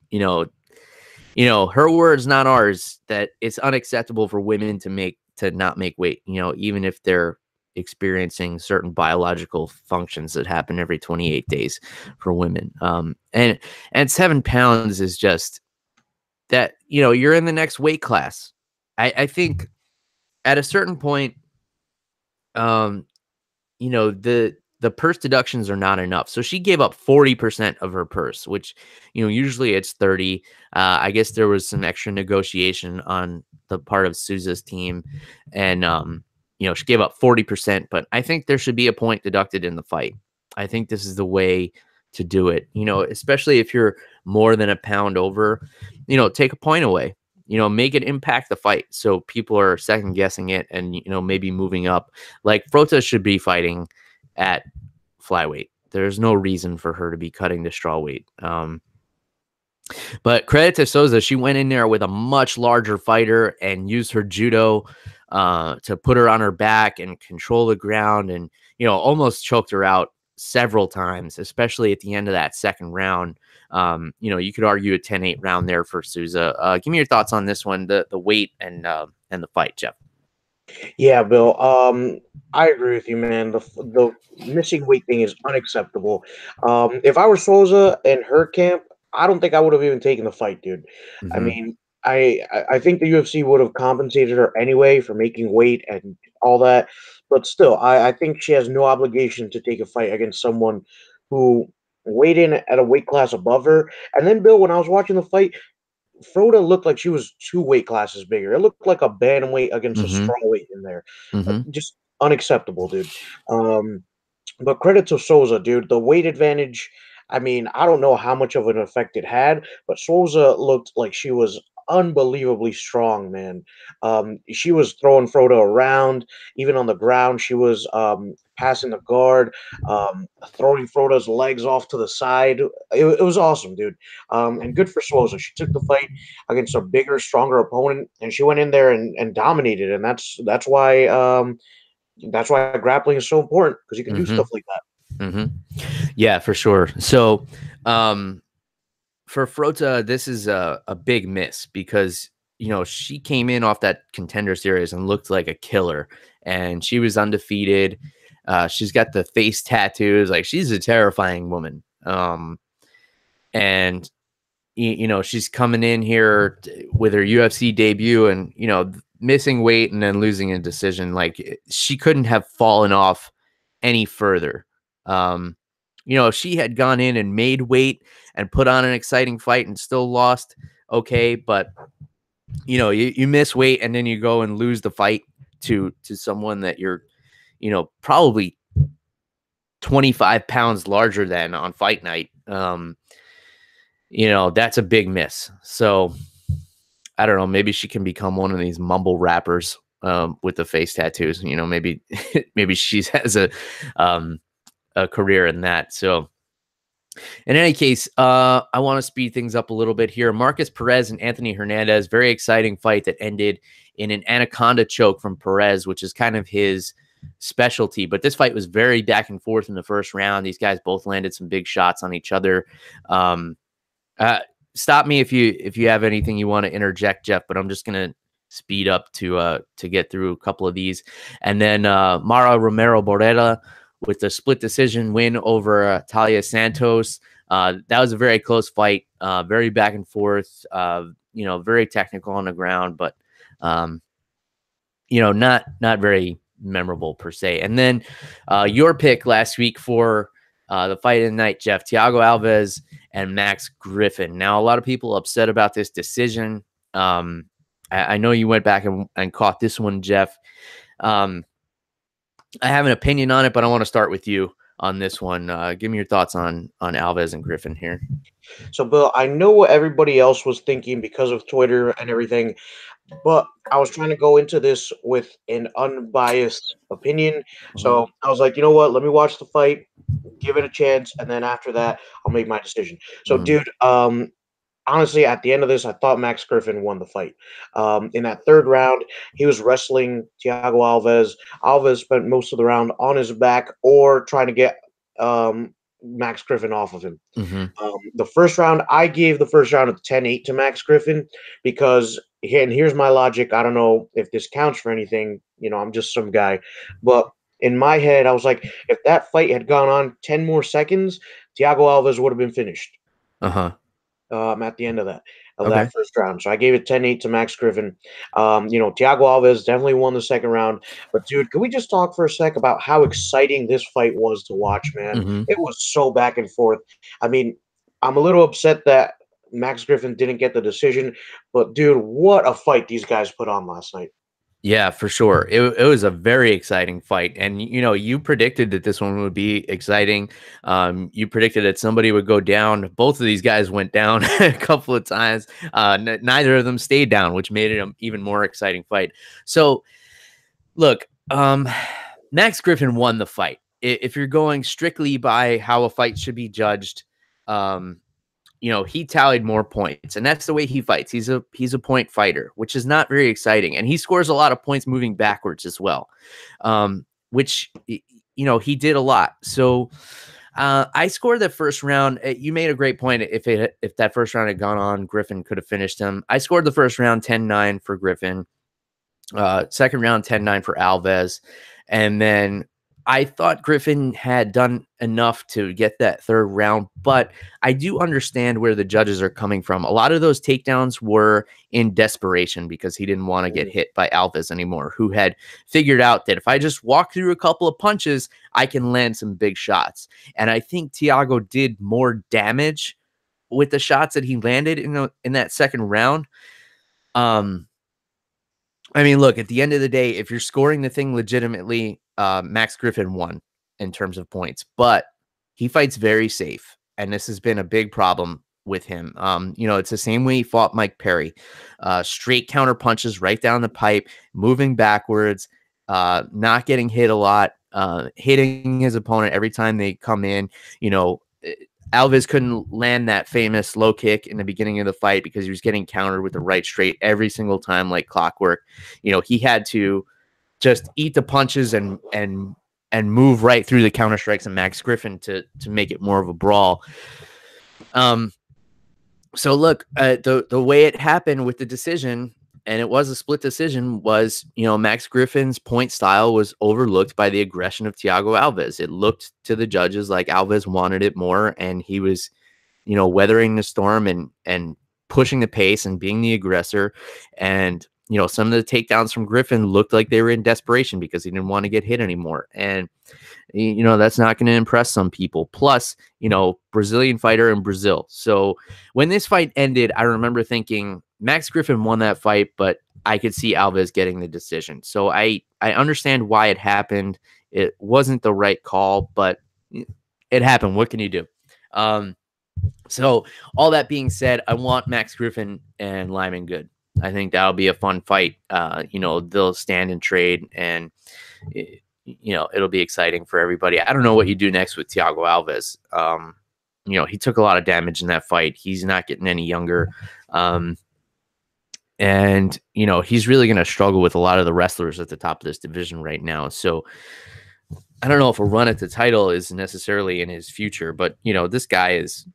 her words, not ours, that it's unacceptable for women to not make weight, even if they're experiencing certain biological functions that happen every 28 days for women. And 7 pounds is just that, you're in the next weight class. I think at a certain point, um, the purse deductions are not enough. So she gave up 40% of her purse, which, usually it's 30. I guess there was some extra negotiation on the part of Souza's team. And, she gave up 40%, but I think there should be a point deducted in the fight. I think this is the way to do it, especially if you're more than a pound over, take a point away, make it impact the fight. So people are second guessing it and, maybe moving up. Like Frota should be fighting at flyweight. There's no reason for her to be cutting to straw weight. But credit to Souza, she went in there with a much larger fighter and used her judo to put her on her back and control the ground, and almost choked her out several times, especially at the end of that second round. You could argue a 10-8 round there for Souza. Give me your thoughts on this one, the weight and the fight, Jeff. Yeah, Bill. I agree with you, man. The missing weight thing is unacceptable. If I were Souza in her camp, I don't think I would have even taken the fight, dude. I Mm-hmm. mean, I think the UFC would have compensated her anyway for making weight and all that, but still, I think she has no obligation to take a fight against someone who weighed in at a weight class above her. And then, Bill, when I was watching the fight, Froda looked like she was 2 weight classes bigger. It looked like a bantamweight against a Mm-hmm. strawweight in there. Mm-hmm. Just unacceptable, dude. Um, but credit to Souza, dude. The weight advantage, I mean, I don't know how much of an effect it had, but Souza looked like she was unbelievably strong, man. She was throwing Frodo around, even on the ground. She was passing the guard, throwing Frodo's legs off to the side. It was awesome, dude. And good for Souza. She took the fight against a bigger, stronger opponent, and she went in there and dominated. And that's why grappling is so important, because you can do Mm-hmm. stuff like that. Mm-hmm. Yeah, for sure. So, for Frota, this is a big miss because, she came in off that Contender Series and looked like a killer, and she was undefeated. She's got the face tattoos. Like, she's a terrifying woman. And, she's coming in here with her UFC debut and, missing weight and then losing a decision. Like, she couldn't have fallen off any further. If she had gone in and made weight and put on an exciting fight and still lost, okay, but you miss weight and then you go and lose the fight to someone that you're, probably 25 pounds larger than on fight night. That's a big miss. So I don't know, maybe she can become one of these mumble rappers with the face tattoos. Maybe maybe she has a career in that. So in any case, I want to speed things up a little bit here. Marcus Perez and Anthony Hernandez, very exciting fight that ended in an anaconda choke from Perez, which is kind of his specialty. But this fight was very back and forth in the first round. These guys both landed some big shots on each other. Stop me if you have anything you want to interject, Jeff, but I'm just gonna speed up to get through a couple of these. And then Mara Romero Borrella with the split decision win over Talia Santos. That was a very close fight, very back and forth, very technical on the ground, but not very memorable per se. And then your pick last week for the fight of the night, Jeff, Thiago Alves and Max Griffin. Now, a lot of people upset about this decision. I know you went back and caught this one, Jeff. I have an opinion on it, but I want to start with you on this one. Give me your thoughts on Alves and Griffin here. So, Bill, I know what everybody else was thinking because of Twitter and everything, but I was trying to go into this with an unbiased opinion. So I was like, you know what? Let me watch the fight, give it a chance, and then after that, I'll make my decision. So, Mm-hmm. dude, honestly, at the end of this, I thought Max Griffin won the fight. In that third round, he was wrestling Thiago Alves. Alves spent most of the round on his back or trying to get Max Griffin off of him. Mm-hmm. The first round, I gave the first round a 10-8 to Max Griffin because, and here's my logic. I don't know if this counts for anything. I'm just some guy. But in my head, I was like, if that fight had gone on 10 more seconds, Thiago Alves would have been finished Uh-huh. at the end of that Okay. first round. So I gave it 10-8 to Max Griffin. Thiago Alves definitely won the second round. But dude, can we just talk for a sec about how exciting this fight was to watch, man? Mm-hmm. It was so back and forth. I mean, I'm a little upset that Max Griffin didn't get the decision, but dude, what a fight these guys put on last night. Yeah, for sure. It was a very exciting fight. And, you predicted that this one would be exciting. You predicted that somebody would go down. Both of these guys went down a couple of times. Neither of them stayed down, which made it an even more exciting fight. So, look, Max Griffin won the fight. If you're going strictly by how a fight should be judged, he tallied more points, and that's the way he fights. He's a point fighter, which is not very exciting, and he scores a lot of points moving backwards as well, which he did a lot. So I scored the first round. You made a great point. If that first round had gone on, Griffin could have finished him. I scored the first round 10-9 for Griffin. Second round 10-9 for Alves, and then I thought Griffin had done enough to get that third round, but I do understand where the judges are coming from. A lot of those takedowns were in desperation because he didn't want to get hit by Alves anymore, who had figured out that if I just walk through a couple of punches, I can land some big shots. And I think Thiago did more damage with the shots that he landed in that second round. I mean, look, at the end of the day, if you're scoring the thing legitimately, Max Griffin won in terms of points, but he fights very safe. And this has been a big problem with him. It's the same way he fought Mike Perry. Straight counter punches right down the pipe, moving backwards, not getting hit a lot, hitting his opponent every time they come in. Alves couldn't land that famous low kick in the beginning of the fight because he was getting countered with the right straight every single time like clockwork. He had to just eat the punches and move right through the counter strikes of Max Griffin to make it more of a brawl. So look, the way it happened with the decision, and it was a split decision, was, Max Griffin's point style was overlooked by the aggression of Thiago Alves. It looked to the judges like Alves wanted it more, and he was, weathering the storm and pushing the pace and being the aggressor. And, some of the takedowns from Griffin looked like they were in desperation because he didn't want to get hit anymore. And, that's not going to impress some people. Plus, Brazilian fighter in Brazil. So when this fight ended, I remember thinking Max Griffin won that fight, but I could see Alves getting the decision. So I understand why it happened. It wasn't the right call, but it happened. What can you do? So all that being said, I want Max Griffin and Lyman Good. I think that'll be a fun fight. They'll stand and trade, and it'll be exciting for everybody. I don't know what you do next with Thiago Alves. He took a lot of damage in that fight. He's not getting any younger. And he's really going to struggle with a lot of the wrestlers at the top of this division right now. So I don't know if a run at the title is necessarily in his future, but this guy has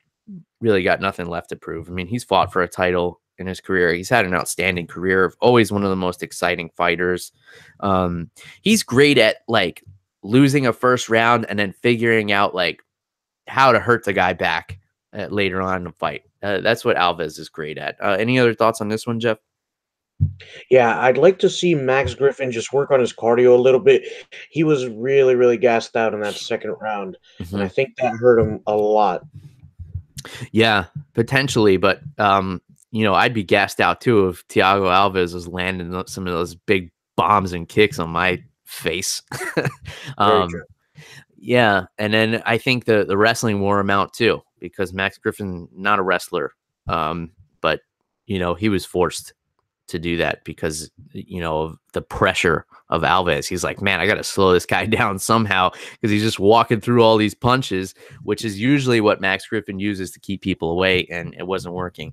really got nothing left to prove. I mean, he's fought for a title in his career. He's had an outstanding career, always one of the most exciting fighters. He's great at like losing a first round and then figuring out like how to hurt the guy back later on in the fight. That's what Alves is great at. Any other thoughts on this one, Jeff? Yeah, I'd like to see Max Griffin just work on his cardio a little bit. He was really, really gassed out in that second round, and I think that hurt him a lot. Yeah, potentially, but I'd be gassed out too if Thiago Alves was landing some of those big bombs and kicks on my face. Yeah, and then I think the wrestling wore him out too, because Max Griffin, not a wrestler, but he was forced to do that because of the pressure of Alves. He's like, man, I got to slow this guy down somehow because he's just walking through all these punches, which is usually what Max Griffin uses to keep people away, and it wasn't working.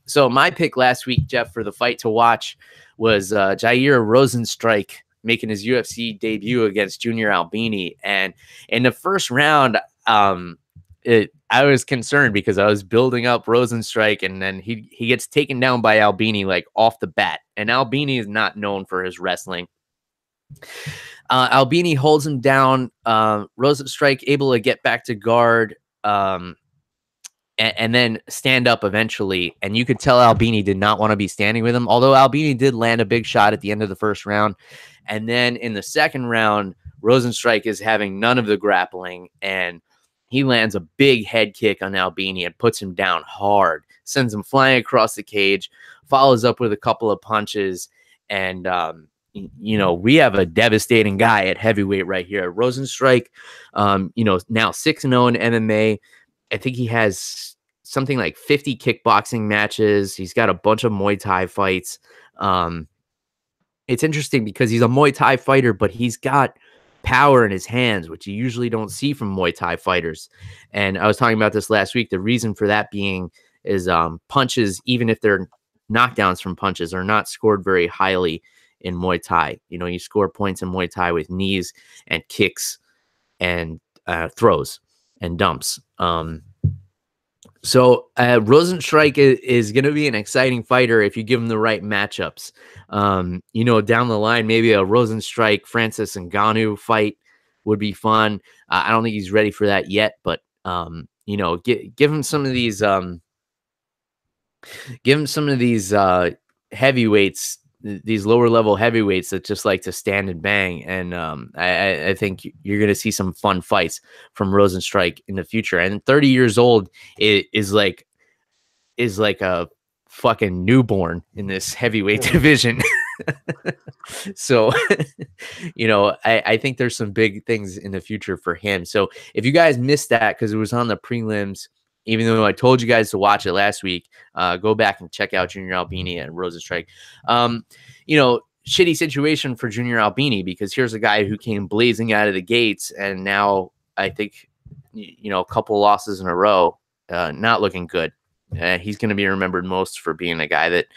So my pick last week, Jeff, for the fight to watch was Jair Rosenstrike making his UFC debut against Junior Albini. And in the first round, I was concerned because I was building up Rosenstrike, and then he gets taken down by Albini like off the bat. And Albini is not known for his wrestling. Albini holds him down. Rosenstrike able to get back to guard. And then stand up eventually. And you could tell Albini did not want to be standing with him, although Albini did land a big shot at the end of the first round. And then in the second round, Rosenstrike is having none of the grappling, and he lands a big head kick on Albini and puts him down hard, sends him flying across the cage, follows up with a couple of punches, and we have a devastating guy at heavyweight right here. Rosenstrike, now 6-0 in MMA. I think he has something like 50 kickboxing matches. He's got a bunch of Muay Thai fights. It's interesting because he's a Muay Thai fighter, but he's got power in his hands, which you usually don't see from Muay Thai fighters. And I was talking about this last week. The reason for that being is punches, even if they're knockdowns from punches, are not scored very highly in Muay Thai. You score points in Muay Thai with knees and kicks and throws and dumps. So Rosenstrike is going to be an exciting fighter if you give him the right matchups. Down the line, maybe a Rosenstrike Francis Ngannou fight would be fun. I don't think he's ready for that yet, but give him some of these heavyweights, these lower level heavyweights that just like to stand and bang. And I think you're going to see some fun fights from Rosenstrike in the future. And 30 years old is like a fucking newborn in this heavyweight division. So, I think there's some big things in the future for him. So if you guys missed that, because it was on the prelims, even though I told you guys to watch it last week, go back and check out Junior Albini and Rosenstrike. Shitty situation for Junior Albini, because here's a guy who came blazing out of the gates, and now I think, a couple losses in a row, not looking good. He's going to be remembered most for being a guy that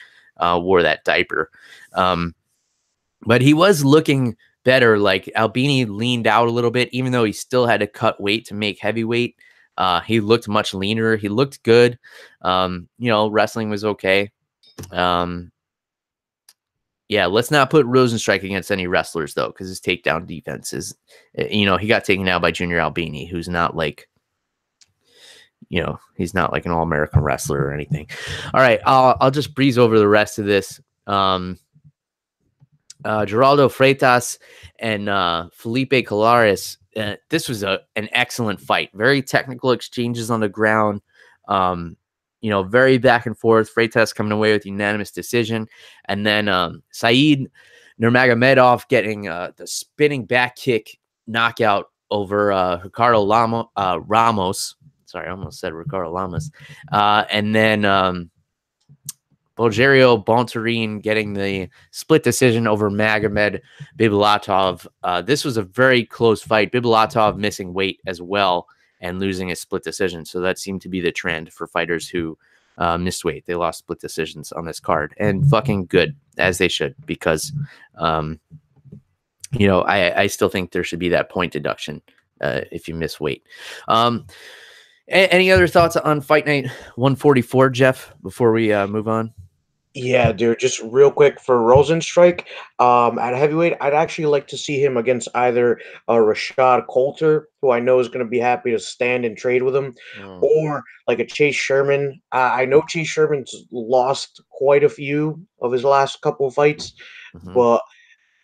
wore that diaper. But he was looking better. Like Albini leaned out a little bit, even though he still had to cut weight to make heavyweight. He looked much leaner. He looked good. Wrestling was okay. Let's not put Rosenstrike against any wrestlers, though, because his takedown defense is, he got taken out by Junior Albini, who's not like, he's not like an all-American wrestler or anything. All right, I'll just breeze over the rest of this. Geraldo Freitas and Felipe Colares. This was an excellent fight. Very technical exchanges on the ground. Very back and forth. Freitas coming away with unanimous decision. And then Said Nurmagomedov getting the spinning back kick knockout over Ricardo Ramos. Sorry, I almost said Ricardo Lamas. And then Bulgario Bontarin getting the split decision over Magomed Bibulatov. This was a very close fight. Bibulatov missing weight as well and losing a split decision. So that seemed to be the trend for fighters who missed weight. They lost split decisions on this card, and fucking good, as they should, because, I still think there should be that point deduction if you miss weight. Any other thoughts on Fight Night 144, Jeff, before we move on? Yeah, dude, just real quick for Rosenstrike, at heavyweight, I'd actually like to see him against either Rashad Coulter, who I know is going to be happy to stand and trade with him, or like a Chase Sherman. I know Chase Sherman's lost quite a few of his last couple of fights, but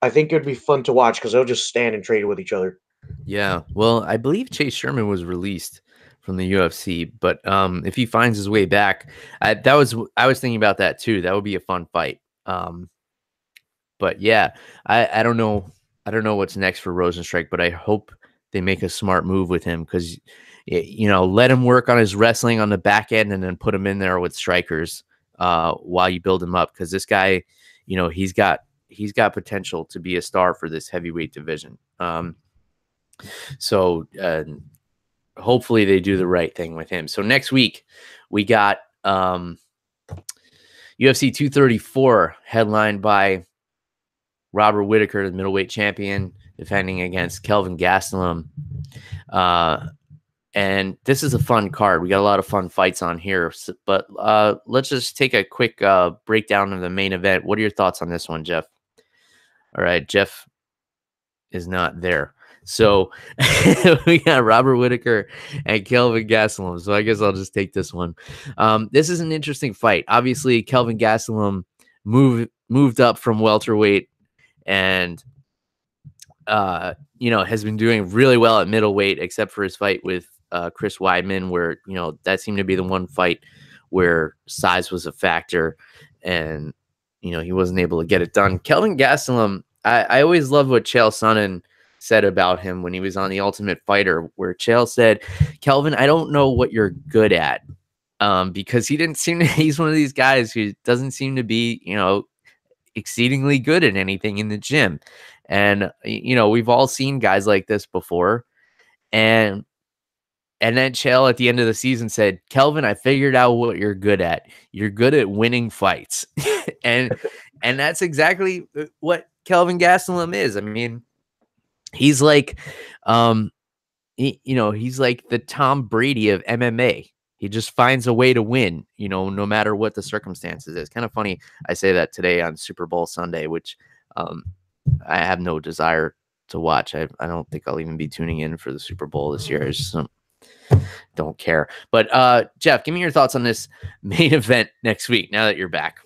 I think it'd be fun to watch because they'll just stand and trade with each other. Yeah, well, I believe Chase Sherman was released from the UFC, but if he finds his way back, I was thinking about that too. That would be a fun fight. But yeah, I don't know what's next for Rosenstrike, but I hope they make a smart move with him, because let him work on his wrestling on the back end and then put him in there with strikers while you build him up, because this guy, he's got potential to be a star for this heavyweight division. So hopefully they do the right thing with him. So next week we got UFC 234 headlined by Robert Whittaker, the middleweight champion, defending against Kelvin Gastelum. And this is a fun card. We got a lot of fun fights on here. But let's just take a quick breakdown of the main event. What are your thoughts on this one, Jeff? All right, Jeff is not there. So we got Robert Whittaker and Kelvin Gastelum. So I guess I'll just take this one. This is an interesting fight. Obviously, Kelvin Gastelum moved up from welterweight and has been doing really well at middleweight, except for his fight with Chris Weidman, where that seemed to be the one fight where size was a factor, and he wasn't able to get it done. Kelvin Gastelum, I always loved what Chael Sonnen said about him when he was on The Ultimate Fighter, where Chael said, "Kelvin, I don't know what you're good at," because he didn't seem to. He's one of these guys who doesn't seem to be, exceedingly good at anything in the gym. And we've all seen guys like this before. And then Chael at the end of the season said, "Kelvin, I figured out what you're good at. You're good at winning fights." and that's exactly what Kelvin Gastelum is. I mean, he's like he's like the Tom Brady of MMA. He just finds a way to win, no matter what the circumstances is. Kind of funny I say that today on Super Bowl Sunday, which I have no desire to watch. I don't think I'll even be tuning in for the Super Bowl this year. I just don't care. But Jeff, give me your thoughts on this main event next week now that you're back.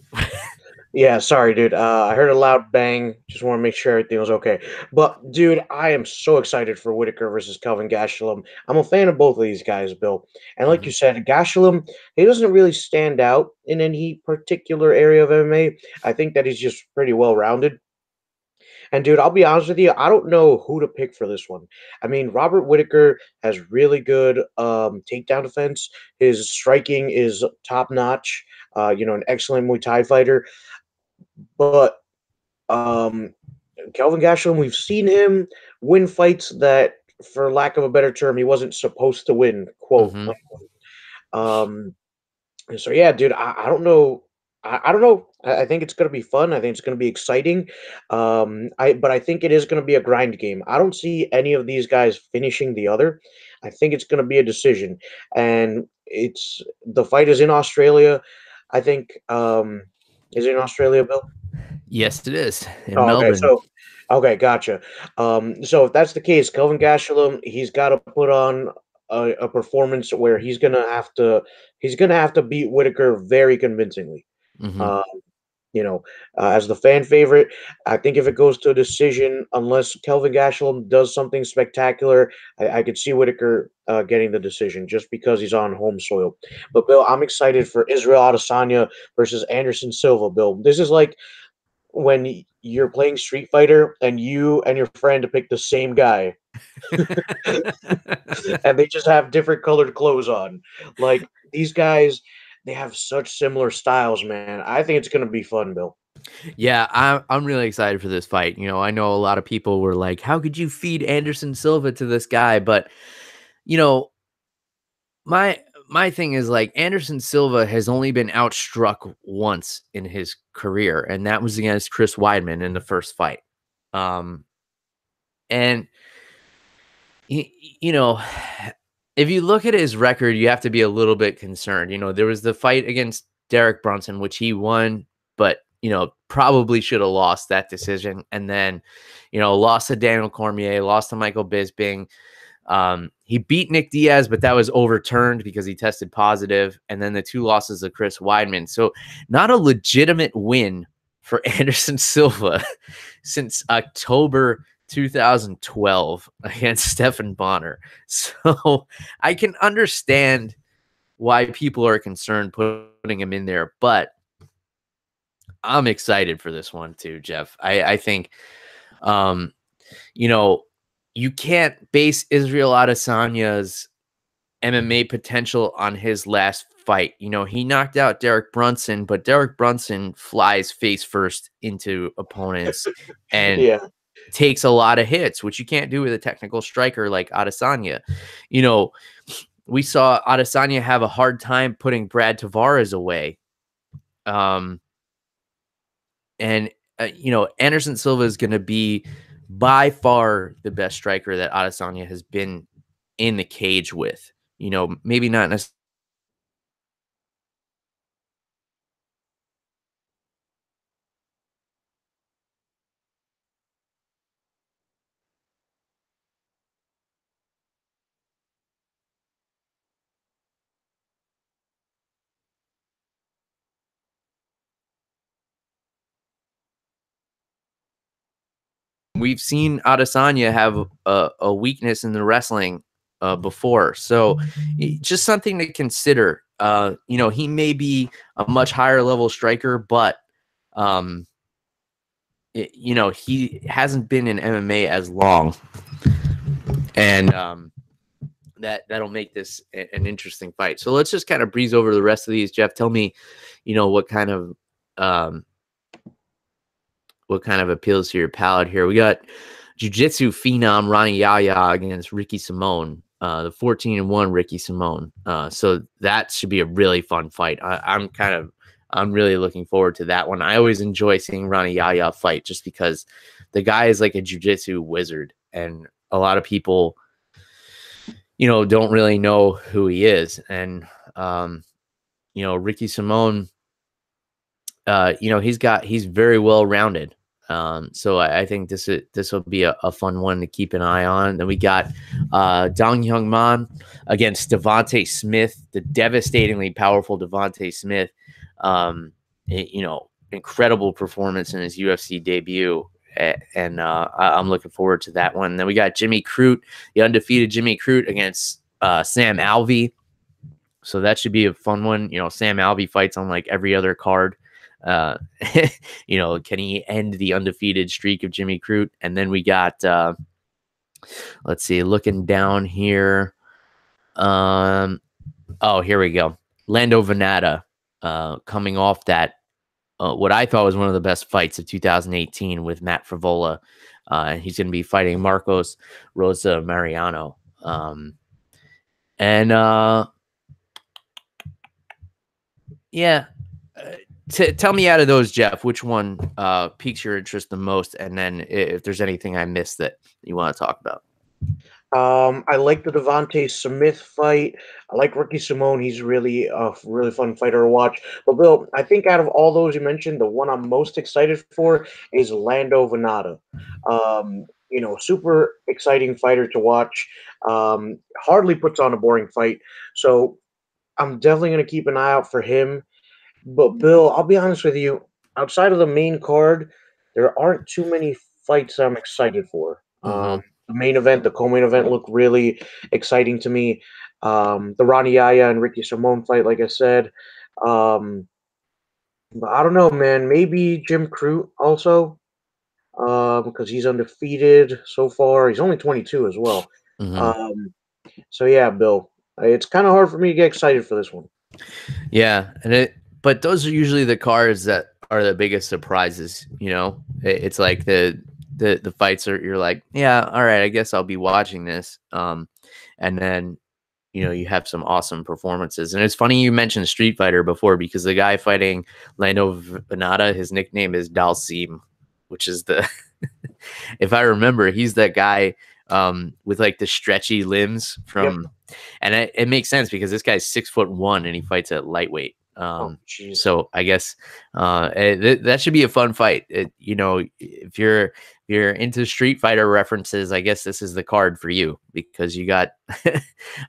Yeah, sorry, dude. I heard a loud bang. Just want to make sure everything was okay. But, dude, I am so excited for Whitaker versus Kelvin Gastelum. I'm a fan of both of these guys, Bill. And like you said, Gastelum, he doesn't really stand out in any particular area of MMA. I think that he's just pretty well rounded. And dude, I'll be honest with you, I don't know who to pick for this one. I mean, Robert Whitaker has really good takedown defense. His striking is top notch. An excellent Muay Thai fighter. But Kelvin Gastelum, we've seen him win fights that, for lack of a better term, he wasn't supposed to win. Quote. Um, so yeah, dude, I don't know. I don't know. I think it's gonna be fun. I think it's gonna be exciting. But I think it is gonna be a grind game. I don't see any of these guys finishing the other. I think it's gonna be a decision, and the fight is in Australia. I think. Is it in Australia, Bill? Yes, it is in Oh, okay. Melbourne. Gotcha. So if that's the case, Kelvin Gastelum, he's got to put on a performance where he's gonna have to beat Whitaker very convincingly. Mm-hmm. Um, as the fan favorite, I think if it goes to a decision, unless Kelvin Gastelum does something spectacular, I could see Whitaker getting the decision just because he's on home soil. But Bill, I'm excited for Israel Adesanya versus Anderson Silva. Bill, this is like when you're playing Street Fighter and you and your friend pick the same guy and they just have different colored clothes on. Like these guys, they have such similar styles, man. I think it's gonna be fun, Bill. Yeah, I'm really excited for this fight. I know a lot of people were like, "How could you feed Anderson Silva to this guy?" But you know, my thing is like Anderson Silva has only been outstruck once in his career, and that was against Chris Weidman in the first fight. Um, and you know, if you look at his record, you have to be a little bit concerned. There was the fight against Derek Brunson, which he won, but probably should have lost that decision. And then, lost to Daniel Cormier, lost to Michael Bisping. He beat Nick Diaz, but that was overturned because he tested positive. And then the two losses to Chris Weidman. So not a legitimate win for Anderson Silva since October 2012 against Stephan Bonner. So I can understand why people are concerned putting him in there, but I'm excited for this one too, Jeff. I think, you can't base Israel Adesanya's MMA potential on his last fight. He knocked out Derek Brunson, but Derek Brunson flies face first into opponents and Yeah. takes a lot of hits, which you can't do with a technical striker like Adesanya. We saw Adesanya have a hard time putting Brad Tavares away. Anderson Silva is going to be by far the best striker that Adesanya has been in the cage with. maybe not necessarily. We've seen Adesanya have a weakness in the wrestling before, so just something to consider. He may be a much higher level striker, but um, he hasn't been in MMA as long, and that'll make this an interesting fight. So let's just kind of breeze over the rest of these. Jeff, tell me, um, what kind of appeals to your palate here. We got jiu-jitsu phenom Ronnie Yaya against Ricky Simone, the 14-1 Ricky Simone. So that should be a really fun fight. I'm really looking forward to that one. I always enjoy seeing Ronnie Yaya fight just because the guy is like a jiu-jitsu wizard, and a lot of people, don't really know who he is. And Ricky Simone, he's very well rounded. So I think this will be a fun one to keep an eye on. Then we got Dong Hyung Man against Devontae Smith, the devastatingly powerful Devontae Smith. Incredible performance in his UFC debut. And I'm looking forward to that one. Then we got Jimmy Crute, the undefeated Jimmy Crute against Sam Alvey. So that should be a fun one. Sam Alvey fights on like every other card. Can he end the undefeated streak of Jimmy Crute? And then we got, let's see, looking down here. Here we go. Lando Venata, coming off that, what I thought was one of the best fights of 2018 with Matt Frivola. He's going to be fighting Marcos Rosa Mariano. Tell me out of those, Jeff, which one piques your interest the most, and then if there's anything I missed that you want to talk about. I like the Devontae Smith fight. I like Ricky Simone. He's really a really fun fighter to watch. But Bill, I think out of all those you mentioned, the one I'm most excited for is Lando Venata. Super exciting fighter to watch. Hardly puts on a boring fight. So I'm definitely going to keep an eye out for him. But Bill, I'll be honest with you. Outside of the main card, there aren't too many fights I'm excited for. Mm-hmm. The main event, the co-main event, looked really exciting to me. The Ronnie Yaya and Ricky Simone fight, like I said. But I don't know, man. Maybe Jim Crute also, because he's undefeated so far. He's only 22 as well. Mm-hmm. So yeah, Bill, it's kind of hard for me to get excited for this one. Yeah, but those are usually the cards that are the biggest surprises. It's like the fights you're like, yeah, all right, I guess I'll be watching this. And then you have some awesome performances. And it's funny you mentioned Street Fighter before, because the guy fighting Lando Venata, his nickname is Dalsim, which is if I remember, he's that guy with like the stretchy limbs from. Yep. And it makes sense because this guy's 6'1" and he fights at lightweight. So I guess that should be a fun fight. If you're into Street Fighter references, I guess this is the card for you, because you got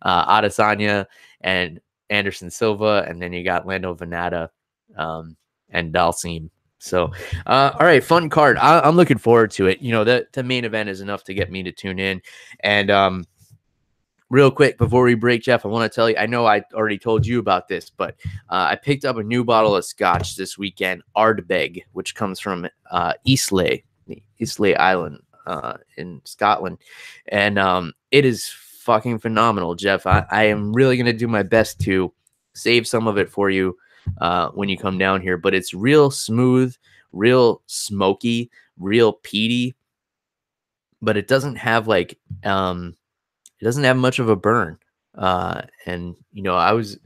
Adesanya and Anderson Silva, and then you got Lando Venata and Dalsim. So, all right, fun card. I'm looking forward to it. The main event is enough to get me to tune in. And real quick before we break, Jeff, I want to tell you, I know I already told you about this, but I picked up a new bottle of scotch this weekend, Ardbeg, which comes from Islay Island in Scotland. And it is fucking phenomenal, Jeff. I am really going to do my best to save some of it for you when you come down here, but it's real smooth, real smoky, real peaty, but it doesn't have like it doesn't have much of a burn. And I was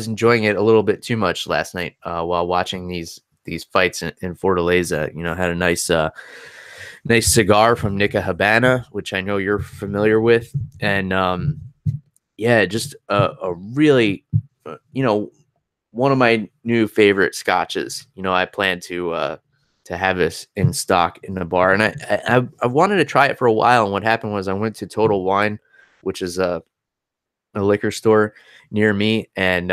enjoying it a little bit too much last night while watching these fights in Fortaleza. Had a nice cigar from Nica Habana, which I know you're familiar with, and yeah, just a really, one of my new favorite scotches. I plan to have this in stock in the bar, and I wanted to try it for a while. And what happened was I went to Total Wine, which is a liquor store near me, and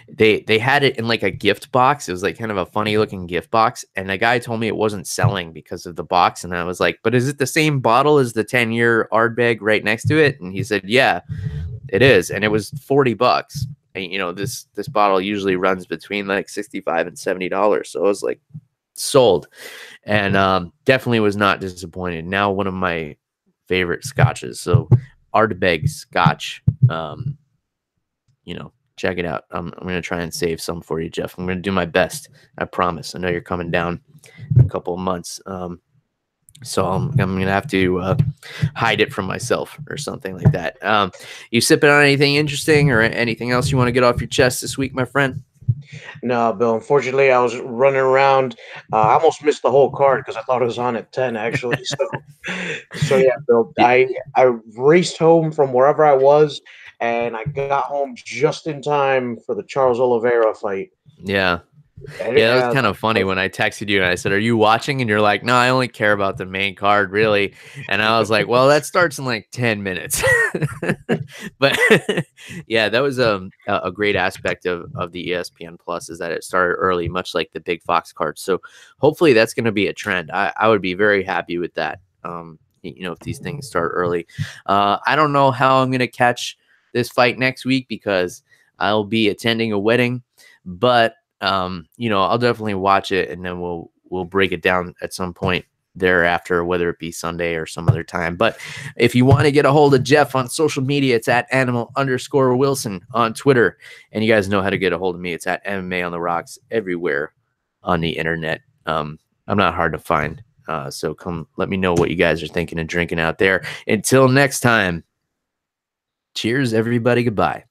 they had it in like a gift box. It was like kind of a funny looking gift box, and the guy told me it wasn't selling because of the box, and I was like, but is it the same bottle as the 10-year Ardbeg right next to it? And he said, yeah, it is, and it was $40. And, this bottle usually runs between like $65 and $70, so I was like, sold. And definitely was not disappointed. Now one of my favorite scotches. So Ardbeg Scotch. Check it out. I'm going to try and save some for you, Jeff. I'm going to do my best. I promise. I know you're coming down in a couple of months. So I'm going to have to hide it from myself or something like that. You sipping on anything interesting or anything else you want to get off your chest this week, my friend? No, Bill. Unfortunately, I was running around. I almost missed the whole card because I thought it was on at 10, actually. So yeah, Bill. I raced home from wherever I was, and I got home just in time for the Charles Oliveira fight. Yeah. And, Yeah, that was kind of funny when I texted you and I said, "Are you watching?" And you're like, "No, I only care about the main card, really." And I was like, "Well, that starts in like 10 minutes." But yeah, that was a great aspect of the ESPN Plus is that it started early, much like the Big Fox card. So hopefully that's going to be a trend. I would be very happy with that. If these things start early. I don't know how I'm going to catch this fight next week because I'll be attending a wedding, but I'll definitely watch it, and then we'll break it down at some point thereafter, whether it be Sunday or some other time. But if you want to get a hold of Jeff on social media, it's at @animal_Wilson on Twitter. And you guys know how to get a hold of me. It's at MMA on the Rocks everywhere on the internet. I'm not hard to find. So come let me know what you guys are thinking and drinking out there. Until next time, cheers, everybody. Goodbye.